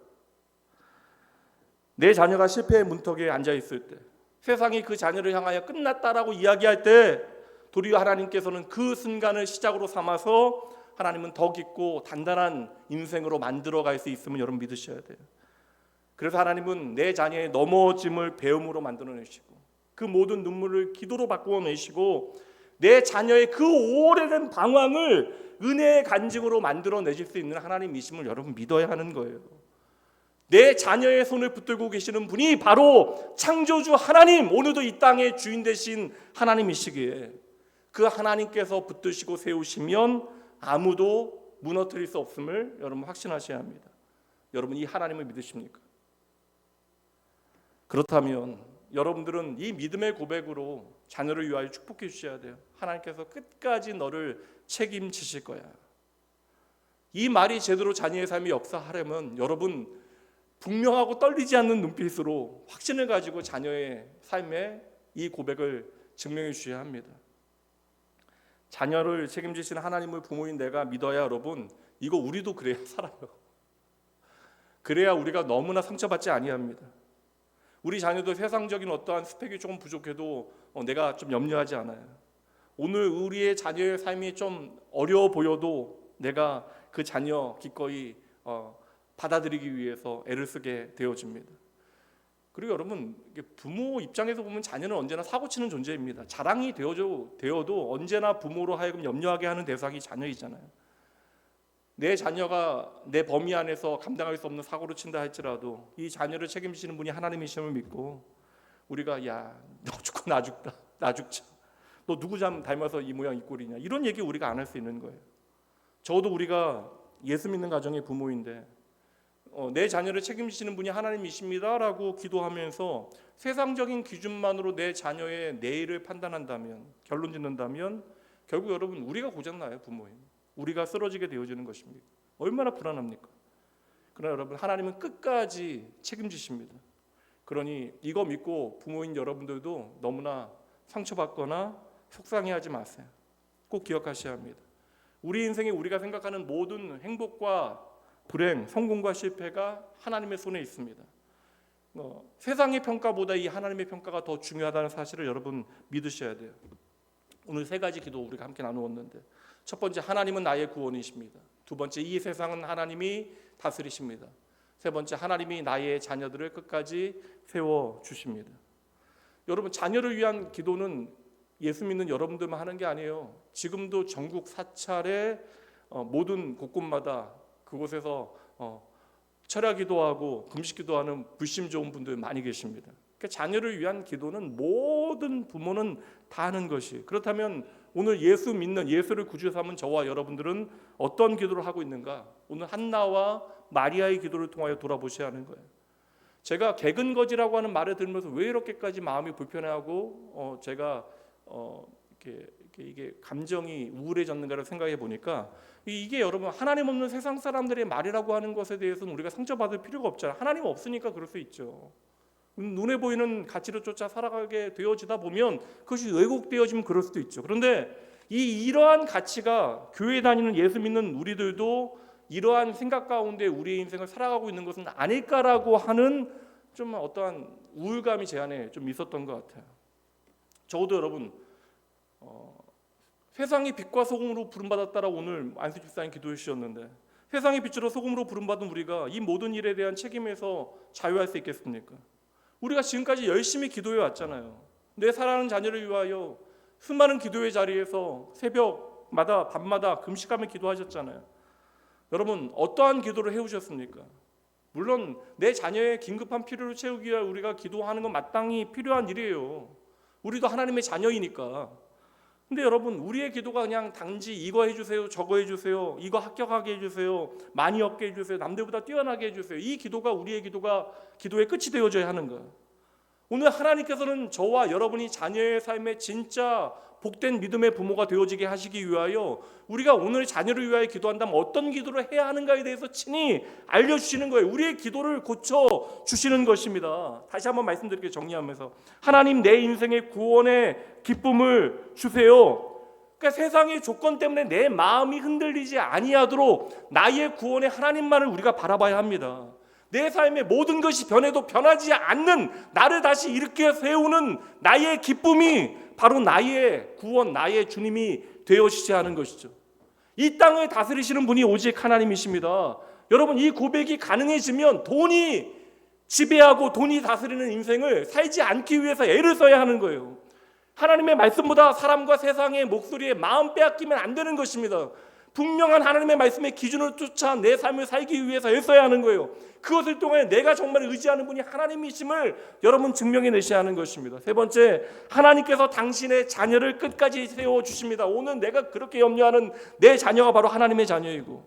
Speaker 2: 내 자녀가 실패의 문턱에 앉아 있을 때, 세상이 그 자녀를 향하여 끝났다라고 이야기할 때 도리어 하나님께서는 그 순간을 시작으로 삼아서 하나님은 더 깊고 단단한 인생으로 만들어갈 수 있음을 여러분 믿으셔야 돼요. 그래서 하나님은 내 자녀의 넘어짐을 배움으로 만들어내시고 그 모든 눈물을 기도로 바꾸어내시고 내 자녀의 그 오래된 방황을 은혜의 간증으로 만들어내실 수 있는 하나님이심을 여러분 믿어야 하는 거예요. 내 자녀의 손을 붙들고 계시는 분이 바로 창조주 하나님, 오늘도 이 땅의 주인 되신 하나님이시기에 그 하나님께서 붙드시고 세우시면 아무도 무너뜨릴 수 없음을 여러분 확신하셔야 합니다. 여러분, 이 하나님을 믿으십니까? 그렇다면 여러분들은 이 믿음의 고백으로 자녀를 위하여 축복해 주셔야 돼요. 하나님께서 끝까지 너를 책임지실 거야. 이 말이 제대로 자녀의 삶이 역사하려면 여러분 분명하고 떨리지 않는 눈빛으로 확신을 가지고 자녀의 삶에 이 고백을 증명해 주셔야 합니다. 자녀를 책임지시는 하나님을 부모인 내가 믿어야, 여러분 이거 우리도 그래야 살아요. 그래야 우리가 너무나 상처받지 아니합니다. 우리 자녀도 세상적인 어떠한 스펙이 조금 부족해도 내가 좀 염려하지 않아요. 오늘 우리의 자녀의 삶이 좀 어려워 보여도 내가 그 자녀 기꺼이 받아들이기 위해서 애를 쓰게 되어집니다. 그리고 여러분, 부모 입장에서 보면 자녀는 언제나 사고치는 존재입니다. 자랑이 되어도 언제나 부모로 하여금 염려하게 하는 대상이 자녀이잖아요. 내 자녀가 내 범위 안에서 감당할 수 없는 사고를 친다 할지라도 이 자녀를 책임지시는 분이 하나님이심을 믿고 우리가 야, 너 죽고 나 죽다, 나 죽자, 너 누구 좀 닮아서 이 모양 이 꼴이냐, 이런 얘기 우리가 안 할 수 있는 거예요. 적어도 우리가 예수 믿는 가정의 부모인데 내 자녀를 책임지시는 분이 하나님이십니다라고 기도하면서 세상적인 기준만으로 내 자녀의 내일을 판단한다면, 결론 짓는다면 결국 여러분 우리가 고장나요. 부모인 우리가 쓰러지게 되어지는 것입니다. 얼마나 불안합니까? 그러나 여러분 하나님은 끝까지 책임지십니다. 그러니 이거 믿고 부모인 여러분들도 너무나 상처받거나 속상해하지 마세요. 꼭 기억하셔야 합니다. 우리 인생에 우리가 생각하는 모든 행복과 불행, 성공과 실패가 하나님의 손에 있습니다. 세상의 평가보다 이 하나님의 평가가 더 중요하다는 사실을 여러분 믿으셔야 돼요. 오늘 세 가지 기도 우리가 함께 나누었는데, 첫 번째, 하나님은 나의 구원이십니다. 두 번째, 이 세상은 하나님이 다스리십니다. 세 번째, 하나님이 나의 자녀들을 끝까지 세워주십니다. 여러분, 자녀를 위한 기도는 예수 믿는 여러분들만 하는 게 아니에요. 지금도 전국 사찰의 모든 곳곳마다 그곳에서 철야 기도하고 금식 기도하는 불심 좋은 분들 많이 계십니다. 그러니까 자녀를 위한 기도는 모든 부모는 다 하는 것이. 그렇다면 오늘 예수 믿는, 예수를 구주 삼은 저와 여러분들은 어떤 기도를 하고 있는가? 오늘 한나와 마리아의 기도를 통하여 돌아보셔야 하는 거예요. 제가 개근거지라고 하는 말을 들으면서 왜 이렇게까지 마음이 불편해하고 제가 이게 감정이 우울해졌는가를 생각해 보니까, 이게 여러분 하나님 없는 세상 사람들의 말이라고 하는 것에 대해서는 우리가 상처받을 필요가 없잖아요. 하나님 없으니까 그럴 수 있죠. 눈에 보이는 가치를 쫓아 살아가게 되어지다 보면 그것이 왜곡되어지면 그럴 수도 있죠. 그런데 이러한 가치가 교회 다니는 예수 믿는 우리들도 이러한 생각 가운데 우리의 인생을 살아가고 있는 것은 아닐까라고 하는 좀 어떠한 우울감이 제 안에 좀 있었던 것 같아요. 적어도 여러분 세상이 빛과 소금으로 부름받았다라고 오늘 안수 집사님 기도해 주셨는데, 세상의 빛으로 소금으로 부름받은 우리가 이 모든 일에 대한 책임에서 자유할 수 있겠습니까? 우리가 지금까지 열심히 기도해 왔잖아요. 내 사랑하는 자녀를 위하여 수많은 기도의 자리에서 새벽마다 밤마다 금식하며 기도하셨잖아요. 여러분 어떠한 기도를 해오셨습니까? 물론 내 자녀의 긴급한 필요를 채우기 위해 우리가 기도하는 건 마땅히 필요한 일이에요. 우리도 하나님의 자녀이니까. 근데 여러분 우리의 기도가 그냥 단지 이거 해주세요, 저거 해주세요, 이거 합격하게 해주세요, 많이 얻게 해주세요, 남들보다 뛰어나게 해주세요, 이 기도가 우리의 기도의 끝이 되어져야 하는 거예요. 오늘 하나님께서는 저와 여러분이 자녀의 삶에 진짜 복된 믿음의 부모가 되어지게 하시기 위하여 우리가 오늘 자녀를 위하여 기도한다면 어떤 기도를 해야 하는가에 대해서 친히 알려주시는 거예요. 우리의 기도를 고쳐주시는 것입니다. 다시 한번 말씀드릴게요. 정리하면서, 하나님 내 인생의 구원의 기쁨을 주세요. 그러니까 세상의 조건 때문에 내 마음이 흔들리지 아니하도록 나의 구원의 하나님만을 우리가 바라봐야 합니다. 내 삶의 모든 것이 변해도 변하지 않는 나를 다시 일으켜 세우는 나의 기쁨이 바로 나의 구원, 나의 주님이 되어지셔야 하는 것이죠. 이 땅을 다스리시는 분이 오직 하나님이십니다. 여러분 이 고백이 가능해지면 돈이 지배하고 돈이 다스리는 인생을 살지 않기 위해서 애를 써야 하는 거예요. 하나님의 말씀보다 사람과 세상의 목소리에 마음 빼앗기면 안 되는 것입니다. 분명한 하나님의 말씀의 기준을 쫓아 내 삶을 살기 위해서 애써야 하는 거예요. 그것을 통해 내가 정말 의지하는 분이 하나님이심을 여러분 증명해내셔야 하는 것입니다. 세 번째, 하나님께서 당신의 자녀를 끝까지 세워주십니다. 오늘 내가 그렇게 염려하는 내 자녀가 바로 하나님의 자녀이고,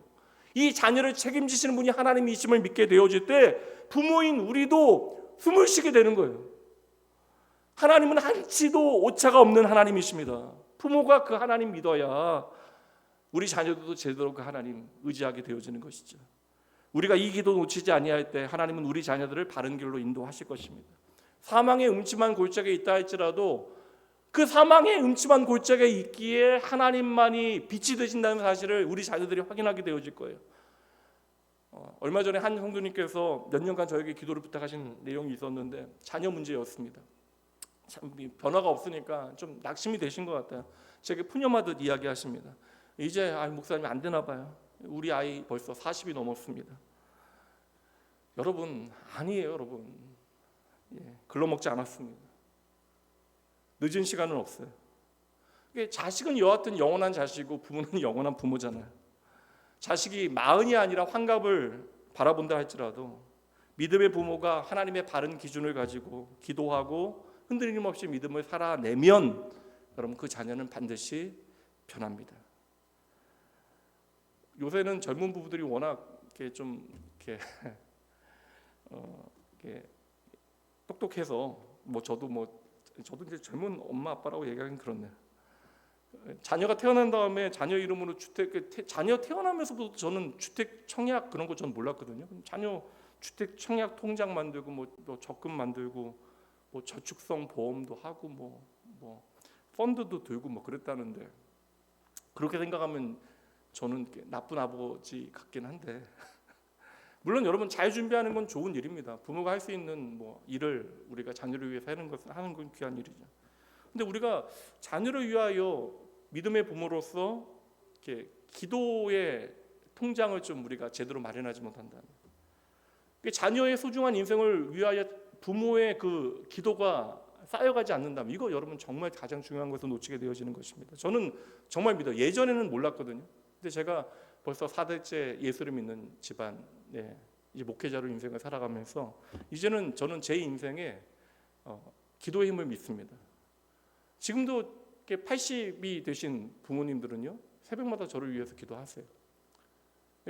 Speaker 2: 이 자녀를 책임지시는 분이 하나님이심을 믿게 되어질 때 부모인 우리도 숨을 쉬게 되는 거예요. 하나님은 한치도 오차가 없는 하나님이십니다. 부모가 그 하나님 믿어야 우리 자녀들도 제대로 그 하나님 의지하게 되어지는 것이죠. 우리가 이 기도 놓치지 아니할 때 하나님은 우리 자녀들을 바른 길로 인도하실 것입니다. 사망의 음침한 골짜기에 있다 할지라도 그 사망의 음침한 골짜기에 있기에 하나님만이 빛이 되신다는 사실을 우리 자녀들이 확인하게 되어질 거예요. 얼마 전에 한 성도님께서 몇 년간 저에게 기도를 부탁하신 내용이 있었는데 자녀 문제였습니다. 참 변화가 없으니까 좀 낙심이 되신 것 같아요. 제게 푸념하듯 이야기하십니다. 이제 목사님 안 되나 봐요. 우리 아이 벌써 40이 넘었습니다. 여러분 아니에요. 여러분 글러먹지 않았습니다. 늦은 시간은 없어요. 자식은 여하튼 영원한 자식이고 부모는 영원한 부모잖아요. 자식이 마흔이 아니라 환갑을 바라본다 할지라도 믿음의 부모가 하나님의 바른 기준을 가지고 기도하고 흔들림 없이 믿음을 살아내면 여러분 그 자녀는 반드시 변합니다. 요새는 젊은 부부들이 워낙 이렇게 좀 이렇게, 이렇게 똑똑해서 저도 이제 젊은 엄마 아빠라고 얘기하긴 그렇네요. 자녀가 태어난 다음에 자녀 이름으로 자녀 태어나면서부터 저는 주택 청약 그런 거 저는 몰랐거든요. 자녀 주택 청약 통장 만들고 뭐 적금 만들고 뭐 저축성 보험도 하고 뭐 펀드도 들고 뭐 그랬다는데, 그렇게 생각하면 저는 나쁜 아버지 같긴 한데 물론 여러분 잘 준비하는 건 좋은 일입니다. 부모가 할 수 있는 일을 우리가 자녀를 위해서 하는 건 귀한 일이죠. 근데 우리가 자녀를 위하여 믿음의 부모로서 이렇게 기도의 통장을 좀 우리가 제대로 마련하지 못한다면, 자녀의 소중한 인생을 위하여 부모의 그 기도가 쌓여가지 않는다면, 이거 여러분 정말 가장 중요한 것을 놓치게 되어지는 것입니다. 저는 정말 믿어요. 예전에는 몰랐거든요. 근데 제가 벌써 4대째 예수를 믿는 집안에 이제 목회자로 인생을 살아가면서 이제는 저는 제 인생에 기도의 힘을 믿습니다. 지금도 80이 되신 부모님들은요, 새벽마다 저를 위해서 기도하세요.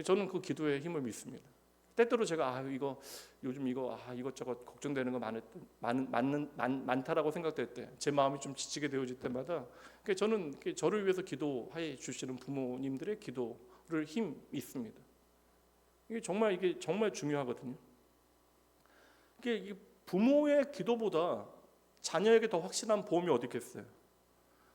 Speaker 2: 저는 그 기도의 힘을 믿습니다. 때때로 제가 요즘 이것저것 걱정되는 거 많다라고 생각될 때, 제 마음이 좀 지치게 되어질 때마다 저는 저를 위해서 기도해 주시는 부모님들의 기도를 힘 있습니다. 이게 정말 중요하거든요. 이게 부모의 기도보다 자녀에게 더 확실한 보험이 어디 있겠어요?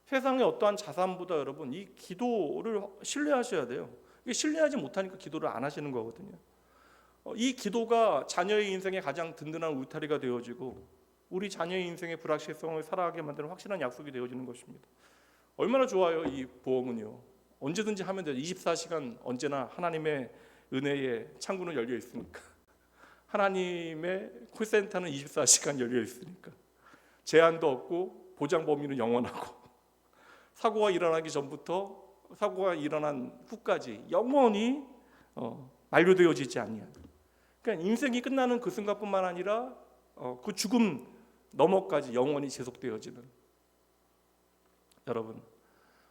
Speaker 2: 세상의 어떠한 자산보다 여러분 이 기도를 신뢰하셔야 돼요. 이게 신뢰하지 못하니까 기도를 안 하시는 거거든요. 이 기도가 자녀의 인생에 가장 든든한 울타리가 되어지고 우리 자녀의 인생의 불확실성을 살아가게 만드는 확실한 약속이 되어지는 것입니다. 얼마나 좋아요. 이 보험은요, 언제든지 하면 돼요. 24시간 언제나 하나님의 은혜의 창구는 열려 있으니까, 하나님의 콜센터는 24시간 열려 있으니까 제한도 없고 보장 범위는 영원하고, 사고가 일어나기 전부터 사고가 일어난 후까지 영원히 만료되어지지 아니하는, 그러니까 인생이 끝나는 그 순간뿐만 아니라 그 죽음 너머까지 영원히 지속되어지는. 여러분,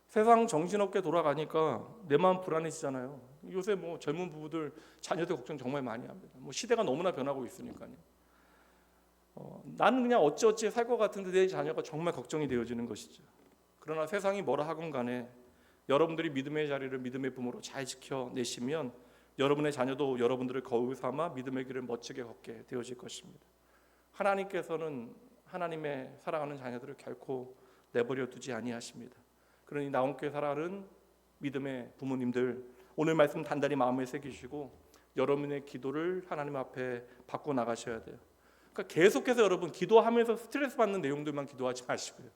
Speaker 2: 세상 정신없게 돌아가니까 내 마음 불안해지잖아요. 요새 젊은 부부들 자녀들 걱정 정말 많이 합니다. 시대가 너무나 변하고 있으니까요. 나는 그냥 어찌어찌 살 것 같은데 내 자녀가 정말 걱정이 되어지는 것이죠. 그러나 세상이 뭐라 하건 간에 여러분들이 믿음의 자리를 믿음의 부모로 잘 지켜내시면 여러분의 자녀도 여러분들을 거울 삼아 믿음의 길을 멋지게 걷게 되어질 것입니다. 하나님께서는 하나님의 사랑하는 자녀들을 결코 내버려 두지 아니하십니다. 그러니 나온교회 사랑하는 믿음의 부모님들, 오늘 말씀 단단히 마음에 새기시고 여러분의 기도를 하나님 앞에 받고 나가셔야 돼요. 그러니까 계속해서 여러분 기도하면서 스트레스 받는 내용들만 기도하지 마시고요,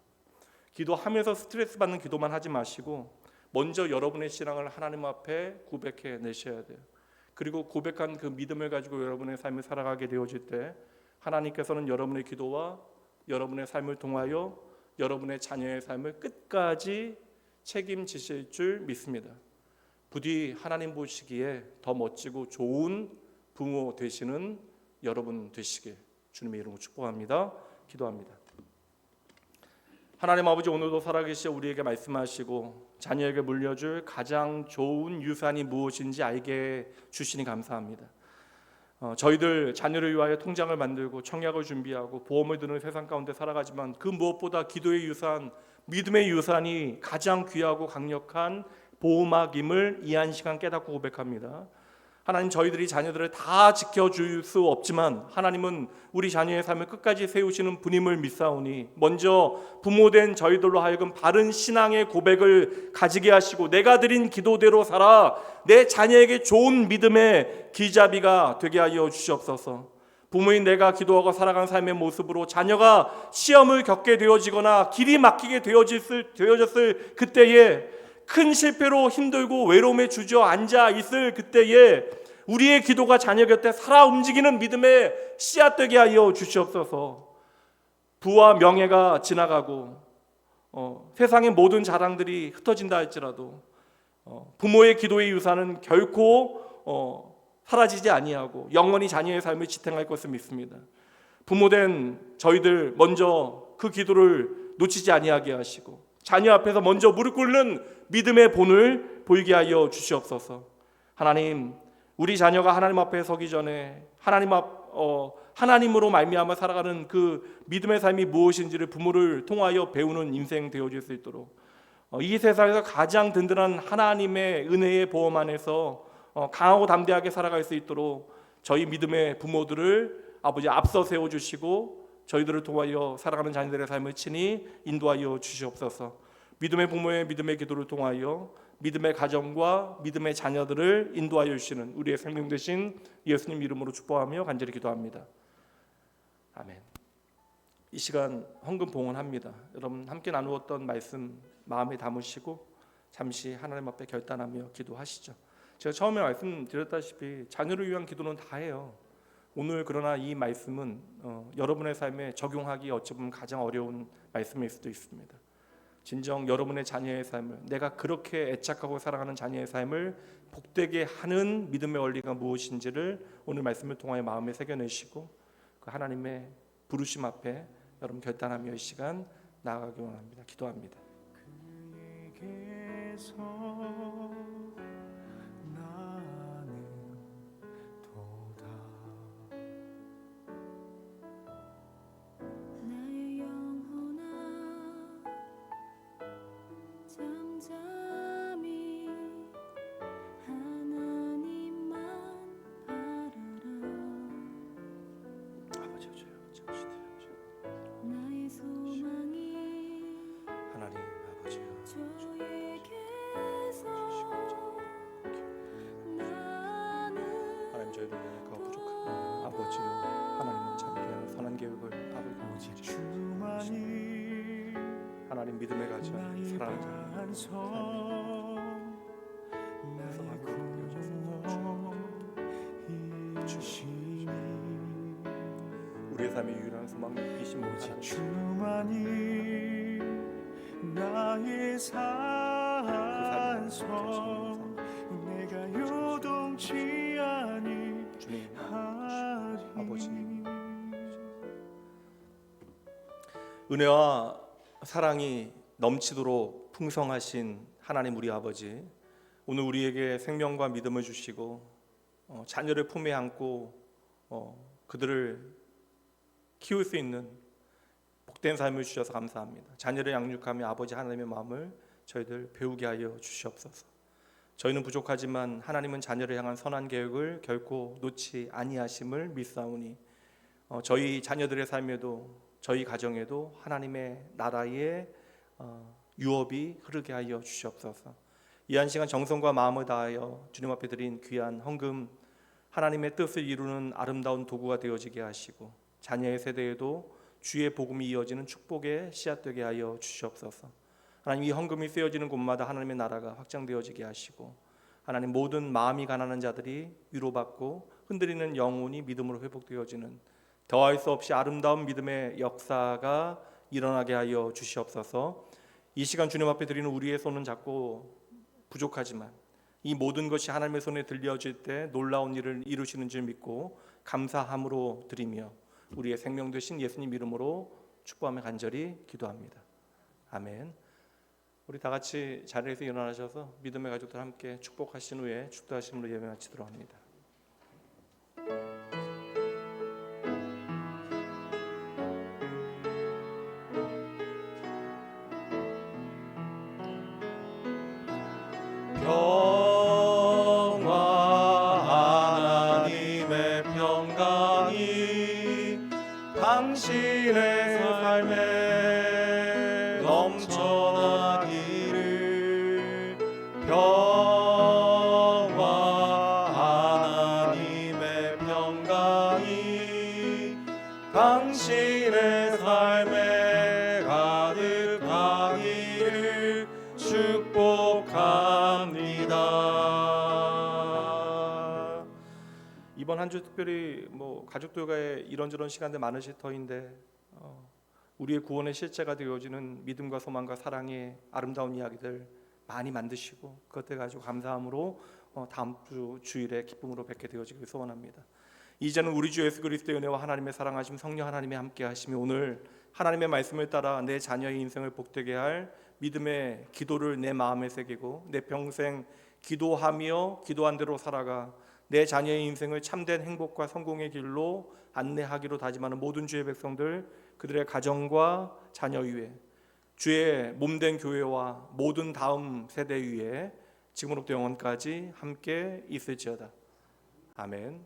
Speaker 2: 기도하면서 스트레스 받는 기도만 하지 마시고 먼저 여러분의 신앙을 하나님 앞에 고백해 내셔야 돼요. 그리고 고백한 그 믿음을 가지고 여러분의 삶을 살아가게 되어질 때 하나님께서는 여러분의 기도와 여러분의 삶을 통하여 여러분의 자녀의 삶을 끝까지 책임지실 줄 믿습니다. 부디 하나님 보시기에 더 멋지고 좋은 부모 되시는 여러분 되시길 주님의 이름으로 축복합니다. 기도합니다. 하나님 아버지, 오늘도 살아계시어 우리에게 말씀하시고 자녀에게 물려줄 가장 좋은 유산이 무엇인지 알게 주시니 감사합니다. 저희들 자녀를 위하여 통장을 만들고 청약을 준비하고 보험을 드는 세상 가운데 살아가지만 그 무엇보다 기도의 유산, 믿음의 유산이 가장 귀하고 강력한 보호막임을 이 한 시간 깨닫고 고백합니다. 하나님, 저희들이 자녀들을 다 지켜줄 수 없지만 하나님은 우리 자녀의 삶을 끝까지 세우시는 분임을 믿사오니 먼저 부모된 저희들로 하여금 바른 신앙의 고백을 가지게 하시고 내가 드린 기도대로 살아 내 자녀에게 좋은 믿음의 기자비가 되게 하여 주시옵소서. 부모인 내가 기도하고 살아간 삶의 모습으로 자녀가 시험을 겪게 되어지거나 길이 막히게 되어졌을 그때에 큰 실패로 힘들고 외로움에 주저앉아 있을 그때에 우리의 기도가 자녀 곁에 살아 움직이는 믿음의 씨앗 되게 하여 주시옵소서. 부와 명예가 지나가고 세상의 모든 자랑들이 흩어진다 할지라도 부모의 기도의 유산은 결코 사라지지 아니하고 영원히 자녀의 삶을 지탱할 것을 믿습니다. 부모된 저희들 먼저 그 기도를 놓치지 아니하게 하시고 자녀 앞에서 먼저 무릎 꿇는 믿음의 본을 보이게 하여 주시옵소서. 하나님, 우리 자녀가 하나님 앞에 서기 전에 하나님으로 말미암아 살아가는 그 믿음의 삶이 무엇인지를 부모를 통하여 배우는 인생 되어질 수 있도록 이 세상에서 가장 든든한 하나님의 은혜의 보험 안에서 강하고 담대하게 살아갈 수 있도록 저희 믿음의 부모들을 아버지 앞서 세워주시고 저희들을 통하여 살아가는 자녀들의 삶을 친히 인도하여 주시옵소서. 믿음의 부모의 믿음의 기도를 통하여 믿음의 가정과 믿음의 자녀들을 인도하여 주시는 우리의 생명 되신 예수님 이름으로 축복하며 간절히 기도합니다. 아멘. 이 시간 헌금 봉헌합니다. 여러분 함께 나누었던 말씀 마음에 담으시고 잠시 하나님 앞에 결단하며 기도하시죠. 제가 처음에 말씀드렸다시피 자녀를 위한 기도는 다 해요. 오늘 그러나 이 말씀은 여러분의 삶에 적용하기 어찌 보면 가장 어려운 말씀일 수도 있습니다. 진정 여러분의 자녀의 삶을, 내가 그렇게 애착하고 사랑하는 자녀의 삶을 복되게 하는 믿음의 원리가 무엇인지를 오늘 말씀을 통하여 마음에 새겨내시고 그 하나님의 부르심 앞에 여러분 결단하며 이 시간 나아가기 원합니다. 기도합니다.
Speaker 3: 그에게서 나는 도다
Speaker 4: 나의 영혼아 잠잠히 하나님만 바라라.
Speaker 1: 아버지 주여 잠시세요.
Speaker 4: 나의 소망이
Speaker 1: 하나님 아버지여
Speaker 4: 주에게서 나는
Speaker 1: 하나님 저희를 연약하고 부족하고 아버지여 하나님은 자녀를 향한 선한 계획을 아버지
Speaker 3: 주만이
Speaker 1: 하나님 믿음의 가정
Speaker 3: 나의
Speaker 1: 사랑하는 자녀
Speaker 3: 반석 나의 구원이시니
Speaker 1: 우리의 삶의 유일한 소망이신
Speaker 3: 오직
Speaker 1: 하나님
Speaker 3: 주만이 나의 산성 내가 요동치
Speaker 1: 주님
Speaker 3: 아니하리
Speaker 1: 아버지. 은혜와 사랑이 넘치도록 풍성하신 하나님 우리 아버지, 오늘 우리에게 생명과 믿음을 주시고 자녀를 품에 안고 그들을 키울 수 있는 복된 삶을 주셔서 감사합니다. 자녀를 양육하며 아버지 하나님의 마음을 저희들 배우게 하여 주시옵소서. 저희는 부족하지만 하나님은 자녀를 향한 선한 계획을 결코 놓지 아니하심을 믿사오니 저희 자녀들의 삶에도 저희 가정에도 하나님의 나라의 유업이 흐르게 하여 주시옵소서. 이 한 시간 정성과 마음을 다하여 주님 앞에 드린 귀한 헌금 하나님의 뜻을 이루는 아름다운 도구가 되어지게 하시고 자녀의 세대에도 주의 복음이 이어지는 축복의 씨앗되게 하여 주시옵소서. 하나님 이 헌금이 쓰여지는 곳마다 하나님의 나라가 확장되어지게 하시고 하나님 모든 마음이 가난한 자들이 위로받고 흔들리는 영혼이 믿음으로 회복되어지는 더할 수 없이 아름다운 믿음의 역사가 일어나게 하여 주시옵소서. 이 시간 주님 앞에 드리는 우리의 손은 작고 부족하지만 이 모든 것이 하나님의 손에 들려질 때 놀라운 일을 이루시는 줄 믿고 감사함으로 드리며 우리의 생명 되신 예수님 이름으로 축복하며 간절히 기도합니다. 아멘. 우리 다 같이 자리에서 일어나셔서 믿음의 가족들 함께 축복하신 후에 축도하심으로 예배 마치도록 합니다. 평화 하나님의 평강이 당신의 삶에 넘쳐나기를. 평화 하나님의 평강이 당신의 삶에 가득하기를 축복합니다. 이번 한 주 특별히 가족들과의 이런저런 시간들 많으실 터인데 우리의 구원의 실제가 되어지는 믿음과 소망과 사랑의 아름다운 이야기들 많이 만드시고 그것들 가지고 감사함으로 다음 주 주일에 기쁨으로 뵙게 되어지길 소원합니다. 이제는 우리 주 예수 그리스도의 은혜와 하나님의 사랑하심 성령 하나님의 함께 하심이 오늘 하나님의 말씀을 따라 내 자녀의 인생을 복되게 할 믿음의 기도를 내 마음에 새기고 내 평생 기도하며 기도한 대로 살아가 내 자녀의 인생을 참된 행복과 성공의 길로 안내하기로 다짐하는 모든 주의 백성들, 그들의 가정과 자녀 위에, 주의 몸된 교회와 모든 다음 세대 위에 지금으로부터 영원까지 함께 있을지어다. 아멘.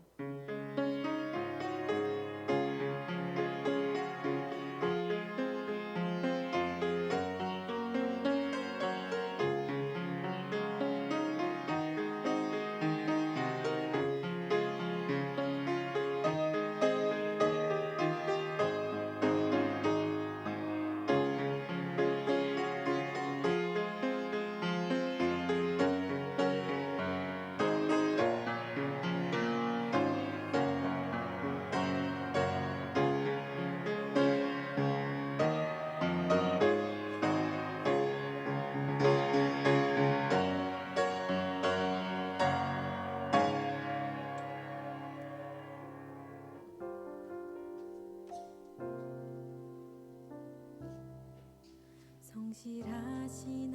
Speaker 4: 성실하신